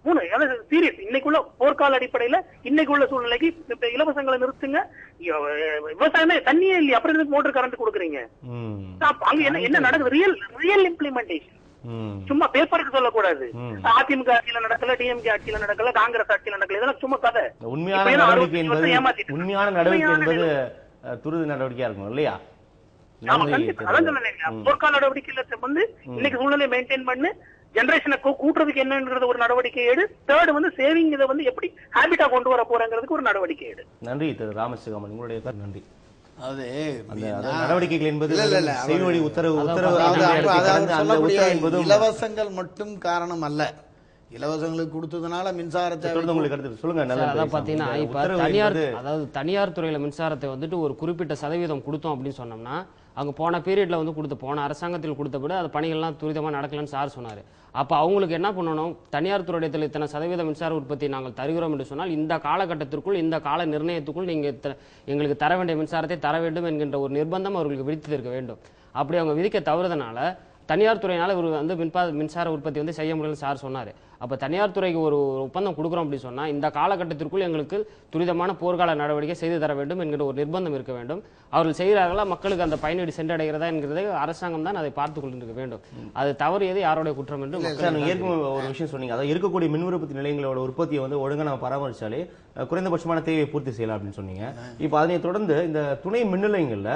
3 சீரியஸ். இன்னைக்குள்ள போர்க்கால அடிப்படையில இன்னைக்குள்ள சூழ்நிலைக்கு இலவசங்களை நிறுத்துங்க. விவசாயமே தண்ணியே இல்லையா, அப்புறம் மோட்டர் கரண்ட் கொடுக்குறீங்க. அங்க என்ன நடக்குது? Real implementation. சும்மா பேப்பருக்கு சொல்லக்கூடாது. அதிமுக ஆட்சியில நடக்கல, டிஎம்கே ஆட்சியில நடக்கல, காங்கிரஸ் ஆட்சியில நடக்கல, இதெல்லாம் சும்மா கதை.
உண்மையான நடவடிக்கை என்பது துரித நடவடிக்கையா இருக்கும் இல்லையா?
போர்க்கால நடவடிக்கையில வந்து இன்னைக்கு சூழ்நிலையை மெயின்டைன் பண்ணு, ஜெனரேஷனை கூட்டுறதுக்கு என்னங்கிறது ஒரு நடவடிக்கை எடு. தேர்ட் வந்து சேவிங் இதை வந்து எப்படி ஹேபிட்டா கொண்டு வர போறங்கிறதுக்கு ஒரு நடவடிக்கை எடு.
நன்றி திரு ராமசிகாமன், உங்களுடைய நன்றி.
அது
நடவடிக்கைகள் என்பது
இலவசங்கள் மட்டும் காரணம் அல்ல. இலவசங்களுக்கு கொடுத்ததுனால மின்சாரத்தை
தனியார் துறையில மின்சாரத்தை வந்துட்டு ஒரு குறிப்பிட்ட சதவீதம் கொடுத்தோம் அப்படின்னு சொன்னோம்னா, அங்க போன பீரியட்ல வந்து போன அரசாங்கத்தில் கொடுத்தபடி அது பணிகள்லாம் துரிதமா நடக்கலன்னு சார் சொன்னாரு. அப்ப அவங்களுக்கு என்ன பண்ணணும்? தனியார் துறையில் இத்தனை சதவீத மின்சார உற்பத்தி நாங்கள் தருகிறோம் என்று சொன்னால் இந்த காலகட்டத்திற்குள், இந்த கால நிர்ணயத்துக்குள் நீங்க எங்களுக்கு தர வேண்டிய மின்சாரத்தை தர வேண்டும் என்கின்ற ஒரு நிர்பந்தம் அவர்களுக்கு விதித்திருக்க வேண்டும். அப்படி அவங்க விதிக்க தவறுதனால தனியார் துறையினால ஒரு வந்து மின்சார உற்பத்தி வந்து செய்ய முடியலன்னு சார் சொன்னாரு. அப்ப தனியார் துறைக்கு ஒரு ஒப்பந்தம் கொடுக்குறோம் அப்படின்னு சொன்னா இந்த காலகட்டத்திற்குள் எங்களுக்கு துரிதமான போர்க்கால நடவடிக்கை செய்து தர வேண்டும் என்கிற ஒரு நிர்பந்தம் இருக்க வேண்டும். அவர்கள் செய்கிறார்களா, மக்களுக்கு அந்த பயனீடு சென்றடைகிறதா என்கிறதை அரசாங்கம் தான் அதை பார்த்துக் கொண்டிருக்க வேண்டும். அது தவறியது யாருடைய குற்றம் என்று
ஏற்கனவே ஒரு விஷயம் சொன்னீங்க. அதாவது இருக்கக்கூடிய மின் உற்பத்தி நிலையங்களோட உற்பத்தியை வந்து ஒழுங்கா நம்ம பராமரிச்சாலே குறைந்தபட்சமான தேவையை பூர்த்தி செய்யலாம் அப்படின்னு சொன்னீங்க. இப்போ அதனை தொடர்ந்து இந்த துணை மின் நிலையங்கள்ல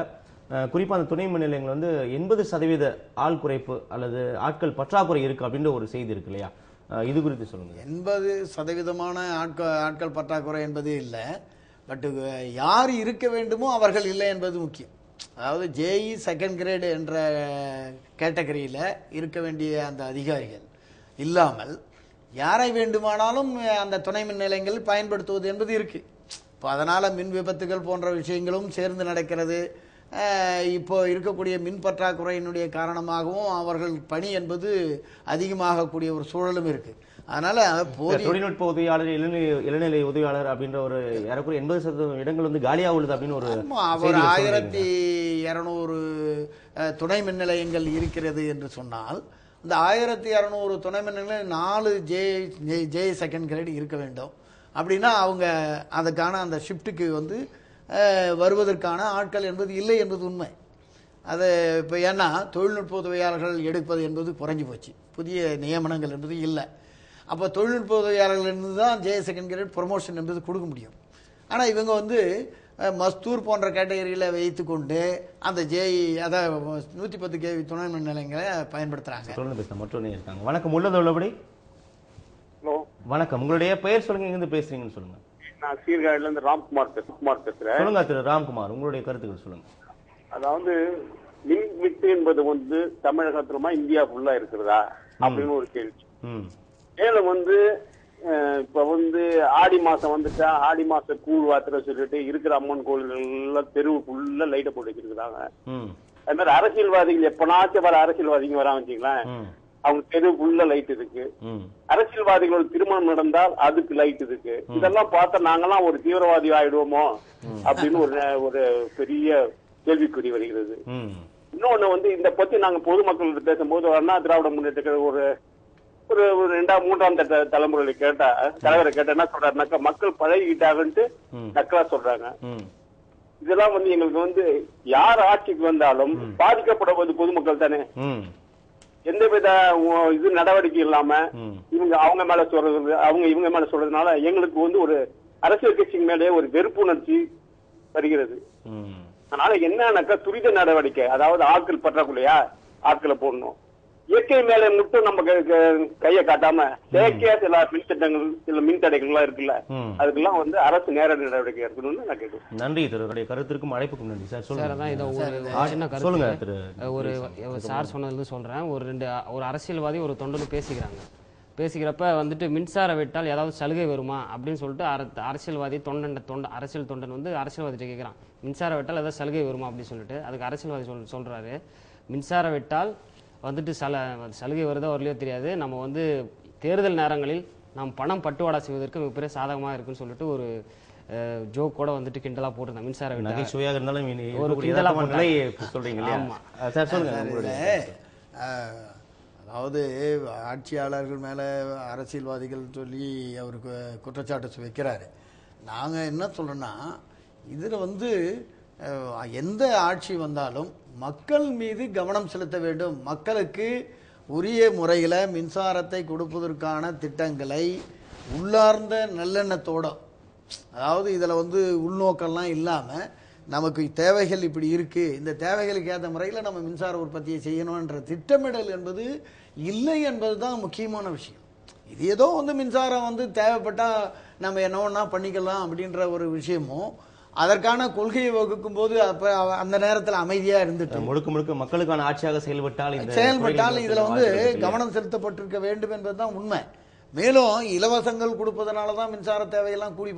குறிப்பா அந்த துணை மின் நிலையங்கள் வந்து 80% ஆள் குறைப்பு அல்லது ஆட்கள் பற்றாக்குறை இருக்கு அப்படின்ற ஒரு செய்தி இருக்கு இல்லையா? இது குறித்து சொல்லுங்க.
80% ஆட்கள் பற்றாக்குறை என்பது இல்லை. பட் யார் இருக்க வேண்டுமோ அவர்கள் இல்லை என்பது முக்கியம். அதாவது ஜேஇ செகண்ட் கிரேடு என்ற கேட்டகரியில் இருக்க வேண்டிய அந்த அதிகாரிகள் இல்லாமல் யாரை வேண்டுமானாலும் அந்த துணை மின் நிலையங்கள் பயன்படுத்துவது என்பது இருக்கு. இப்போ அதனால் மின் விபத்துகள் போன்ற விஷயங்களும் சேர்ந்து நடக்கிறது. இப்போ இருக்கக்கூடிய மின் பற்றாக்குறையினுடைய காரணமாகவும் அவர்கள் பணி என்பது அதிகமாகக்கூடிய ஒரு சூழலும் இருக்கு. அதனால
தொழில்நுட்ப உதவியாளர், இளநிலை உதவியாளர் அப்படின்ற ஒரு ஏறக்குறைய 80% இடங்கள் வந்து காலியா உள்ளது அப்படின்னு ஒரு
1200 துணை மின் நிலையங்கள் இருக்கிறது என்று சொன்னால், இந்த 1200 துணை மின் நிலையங்கள் 4 ஜே செகண்ட் கிரேட் இருக்க வேண்டும். அப்படின்னா அவங்க அதுக்கான அந்த ஷிஃப்ட்டுக்கு வந்து வருவதற்கான ஆட்கள் என்பது இல்லை என்பது உண்மை. அது இப்போ ஏன்னா தொழில்நுட்ப உதவியாளர்கள் எடுப்பது என்பது குறைஞ்சி போச்சு, புதிய நியமனங்கள் என்பது இல்லை. அப்போ தொழில்நுட்ப உதவியாளர்கள் இருந்து தான் ஜே செகண்ட் கிரேட் ப்ரொமோஷன் என்பது கொடுக்க முடியும். ஆனால் இவங்க வந்து மஸ்தூர் போன்ற கேட்டகரியில் வைத்து கொண்டு அந்த அதாவது 110 kV துணை மின் நிலையங்களை பயன்படுத்துகிறாங்க.
வணக்கம், உள்ளது உள்ளபடி. வணக்கம், உங்களுடைய பெயர் சொல்லுங்க, எங்கிருந்து பேசுறீங்கன்னு சொல்லுங்க.
நான் சீர்காழில இருந்து ராம்குமார் பேசுறேன்.
சொல்லுங்க திரு ராம்குமார், உங்களுடைய கருத்துக்கள் சொல்லுங்க.
அதாவது மின் விட்டு என்பது வந்து தமிழகத்திலுமா இந்தியா ஃபுல்லா இருக்கிறதா அப்படின்னு ஒரு கேள்வி. மேலும் வந்து இப்ப வந்து ஆடி மாசம் வந்துட்டா ஆடி மாச கூழ் வாத்திர சொல்லிட்டு இருக்கிற அம்மன் கோயில்கள் தெருவுக்குள்ள லைட்டை போட்டு வச்சிருக்காங்க. அது மாதிரி அரசியல்வாதிகள் எப்பனாச்சும் வர அரசியல்வாதிங்க வராங்க வச்சுங்களேன், அவங்க தெருவுக்குள்ள லைட் இருக்கு. அரசியல்வாதிகளோட திருமணம் நடந்தால் அதுக்கு லைட் இருக்கு. இதெல்லாம் பார்த்தா நாங்கெல்லாம் ஒரு தீவிரவாதி ஆயிடுவோமோ அப்படின்னு ஒரு பெரிய கேள்விக்குறி வருகிறது. இன்னொன்னு வந்து இந்த பத்தி நாங்க பொதுமக்கள் பேசும்போது அண்ணா திராவிட முன்னேற்ற ஒரு ஒரு 2ஆம் தலைமுறையில கேட்டா தலைவரை கேட்டா என்ன சொல்றாருனாக்கா, மக்கள் பழகிட்டாங்கன்ட்டு நக்கலா சொல்றாங்க. இதெல்லாம் வந்து எங்களுக்கு வந்து யார் ஆட்சிக்கு வந்தாலும் பாதிக்கப்படுவது பொதுமக்கள் தானே. எந்தவித இது நடவடிக்கை இல்லாம அவங்க மேல சொல்றது, இவங்க மேல சொல்றதுனால எங்களுக்கு வந்து ஒரு அரசியல் கட்சிக்கு மேலே ஒரு வெறுப்புணர்ச்சி வருகிறது. அதனால என்னன்னாக்கா துரித நடவடிக்கை, அதாவது ஆட்கள் பற்றாக்குறையா ஆட்களை போடணும். இயற்கை மேல மட்டும் நம்ம கையை காட்டாம செயற்கையா சில மின்திட்டங்கள் சில மின்தடைகள் எல்லாம் இருக்குல்ல, அதுக்கெல்லாம் வந்து அரசு நேரடி நடவடிக்கை எடுக்கணும்னு நான் கேட்கிறேன்.
நன்றி திரு, கருத்திற்கும் அழைப்புக்கும் நன்றி சார்.
சொல்லுங்க. ஒரு சார் சொன்னதுல சொல்றேன், ஒரு அரசியல்வாதி ஒரு தொண்டனு பேசிக்கிறப்ப வந்துட்டு மின்சார வெட்டால் ஏதாவது சலுகை வருமா அப்படின்னு சொல்லிட்டு அரசியல்வாதி அரசியல் தொண்டன் வந்து அரசியல்வாதிட்ட கேட்கிறான், மின்சார வெட்டால் ஏதாவது சலுகை வருமா அப்படின்னு சொல்லிட்டு. அதுக்கு அரசியல்வாதி சொல்றாரு, மின்சார வெட்டால் வந்துட்டு சலுகை வருதோ வரலையோ தெரியாது, நம்ம வந்து தேர்தல் நேரங்களில் நாம் பணம் பட்டுவாடா செய்வதற்கு மிகப்பெரிய சாதகமாக இருக்குன்னு சொல்லிட்டு ஒரு ஜோக் கூட வந்துட்டு கிண்டலா போட்டிருந்தேன். மின்சார
நகைச்சுவையாக இருந்தாலும் ஒரு கிண்டலா சொல்றீங்க இல்லையா?
அதாவது ஆட்சியாளர்கள் மேல அரசியல்வாதிகள் சொல்லி அவருக்கு குற்றச்சாட்டு வைக்கிறாரு. நாங்க என்ன சொல்றோம்னா, இதுல வந்து எந்த ஆட்சி வந்தாலும் மக்கள் மீது கவனம் செலுத்த வேண்டும். மக்களுக்கு உரிய முறையில் மின்சாரத்தை கொடுப்பதற்கான திட்டங்களை உள்ளார்ந்த நல்லெண்ணத்தோட, அதாவது இதில் வந்து உள்நோக்கம்லாம் இல்லாமல் நமக்கு தேவைகள் இப்படி இருக்குது, இந்த தேவைகளுக்கு ஏற்ற முறையில் நம்ம மின்சார உற்பத்தியை செய்யணுன்ற திட்டமிடல் என்பது இல்லை என்பது தான் முக்கியமான விஷயம். இது ஏதோ வந்து மின்சாரம் வந்து தேவைப்பட்டால் நம்ம என்ன ஒன்றா பண்ணிக்கலாம் அப்படின்ற ஒரு விஷயமும், அதற்கான கொள்கையை வகுக்கும் போது அப்ப அந்த நேரத்தில் அமைதியா இருந்துட்டு
முழுக்க மக்களுக்கான ஆட்சியாக செயல்பட்டால்
இதுல வந்து கவனம் செலுத்தப்பட்டிருக்க வேண்டும் என்பதுதான் உண்மை. மேலும் இலவசங்கள் கொடுப்பதனாலதான் மின்சார தேவையெல்லாம் கூடி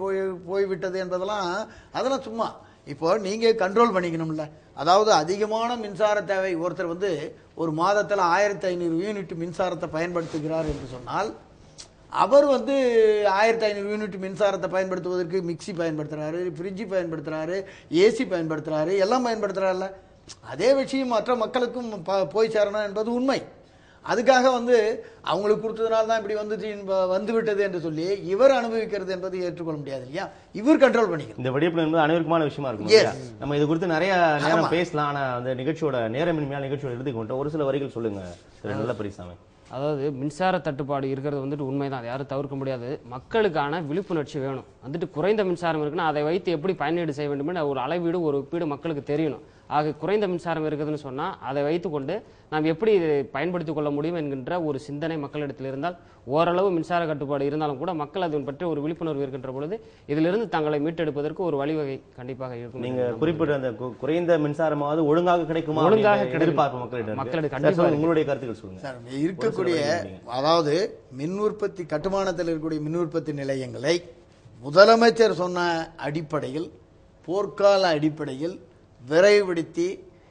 போய்விட்டது என்பதெல்லாம் அதெல்லாம் சும்மா. இப்போ நீங்க கண்ட்ரோல் பண்ணிக்கணும்ல, அதாவது அதிகமான மின்சார தேவை, ஒருத்தர் வந்து ஒரு மாதத்துல 1500 யூனிட் மின்சாரத்தை பயன்படுத்துகிறார் என்று சொன்னால், அவர் வந்து 1500 யூனிட் மின்சாரத்தை பயன்படுத்துவதற்கு மிக்சி பயன்படுத்துறாரு, ஃப்ரிட்ஜ் பயன்படுத்துறாரு, ஏசி பயன்படுத்துறாரு, எல்லாம் பயன்படுத்துறாருல்ல. அதே விஷயம் மற்ற மக்களுக்கும் போய் சேரணும் என்பது உண்மை. அதுக்காக வந்து அவங்களுக்கு கொடுத்ததுனால தான் இப்படி வந்து விட்டது என்று சொல்லி இவர் அனுபவிக்கிறது என்பது ஏற்றுக்கொள்ள முடியாது இல்லையா? இவர் கண்ட்ரோல் பண்ணிக்கணும்.
இந்த வெடிப்பு என்பது அனைவருக்குமான விஷயமா இருக்கும். நம்ம இது குறித்து நிறைய நேரம் பேசலாம். ஆனா அந்த நிகழ்ச்சியோட நேரமின்மையான நிகழ்ச்சியோட எடுத்துக்கொண்டு ஒரு சில வரிகள் சொல்லுங்க நல்ல பெரியசாமி.
அதாவது மின்சார தட்டுப்பாடு இருக்கிறது வந்துட்டு உண்மைதான், அதை யாரும் தவிர்க்க முடியாது. மக்களுக்கான விழிப்புணர்ச்சி வேணும். வந்துட்டு குறைந்த மின்சாரம் இருக்குன்னா அதை வைத்து எப்படி பயனீடு செய்ய வேண்டும் ஒரு அளவீடு ஒரு ஒப்பீடு மக்களுக்கு தெரியணும். ஆக குறைந்த மின்சாரம் இருக்குதுன்னு சொன்னா அதை வைத்துக்கொண்டு நாம் எப்படி பயன்படுத்திக் கொள்ள முடியும் என்கின்ற ஒரு சிந்தனை மக்களிடத்தில் இருந்தால், ஓரளவு மின்சார கட்டுப்பாடு இருந்தாலும் கூட மக்கள் அதை பற்றி ஒரு விழிப்புணர்வு இருக்கின்ற பொழுது இதிலிருந்து தங்களை மீட்டெடுப்பதற்கு ஒரு வழிவகை கண்டிப்பாக இருக்கும்.
நீங்க குறிப்பிட்ட அந்த குறைந்த மின்சாரமாவது ஒழுங்காக கிடைக்குமா,
ஒழுங்காக
எதிர்பார்ப்பு மக்களுக்கு கண்டிப்பாக உங்களுடைய கருத்துக்கள் சொல்லுங்க.
இருக்கக்கூடிய அதாவது மின் உற்பத்தி கட்டுமானத்தில் இருக்கக்கூடிய மின் உற்பத்தி நிலையங்களை முதலமைச்சர் சொன்ன அடிப்படையில், போர்க்கால அடிப்படையில் விரைவுபடுத்தி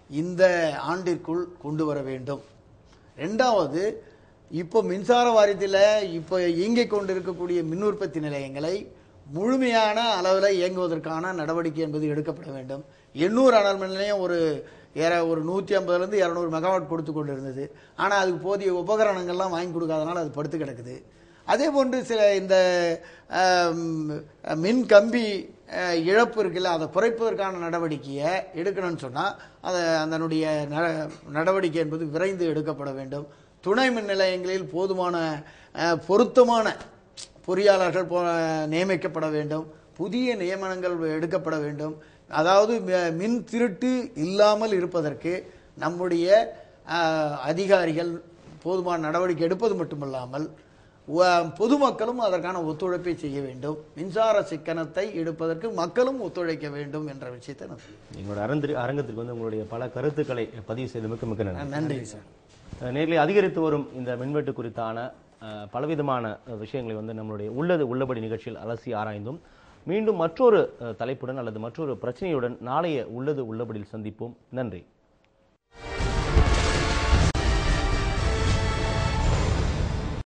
இந்த ஆண்டிற்குள் கொண்டு வர வேண்டும். ரெண்டாவது, இப்போ மின்சார வாரியத்தில் இப்போ இயங்கிக் கொண்டிருக்கக்கூடிய மின் உற்பத்தி நிலையங்களை முழுமையான அளவில் இயங்குவதற்கான நடவடிக்கை என்பது எடுக்கப்பட வேண்டும். 800 அனல் மின் நிலையம் ஒரு 150லேருந்து 200 மெகாவாட் கொடுத்து கொண்டு இருந்தது. ஆனால் அதுக்கு போதிய உபகரணங்கள்லாம் வாங்கி கொடுக்காதனால அது படுத்து கிடக்குது. அதே போன்று சில இந்த மின் கம்பி இழப்பு இருக்குல்ல, அதை குறைப்பதற்கான நடவடிக்கையை எடுக்கணும்னு சொன்னால் அதனுடைய நடவடிக்கை என்பது விரைந்து எடுக்கப்பட வேண்டும். துணை மின் நிலையங்களில் போதுமான பொருத்தமான பொறியாளர்கள் நியமிக்கப்பட வேண்டும். புதிய நியமனங்கள் எடுக்கப்பட வேண்டும். அதாவது மின் திருட்டு இல்லாமல் இருப்பதற்கு நம்முடைய அதிகாரிகள் போதுமான நடவடிக்கை எடுப்பது மட்டுமல்லாமல் பொதுமக்களும் அதற்கான ஒத்துழைப்பை செய்ய வேண்டும். மின்சார சிக்கனத்தை எடுப்பதற்கு மக்களும் ஒத்துழைக்க வேண்டும் என்ற விஷயத்தை நான்
எங்களோட அரங்கத்திற்கு வந்து உங்களுடைய பல கருத்துக்களை பதிவு செய்து மிக்க மிக்க
நன்றி சார்.
நேரில் அதிகரித்து வரும் இந்த மின்வெட்டு குறித்தான பலவிதமான விஷயங்களை வந்து நம்மளுடைய உள்ளபடி நிகழ்ச்சியில் அலசி ஆராய்ந்தும் மீண்டும் மற்றொரு தலைப்புடன் அல்லது மற்றொரு பிரச்சனையுடன் நாளைய உள்ளபடியில் சந்திப்போம். நன்றி.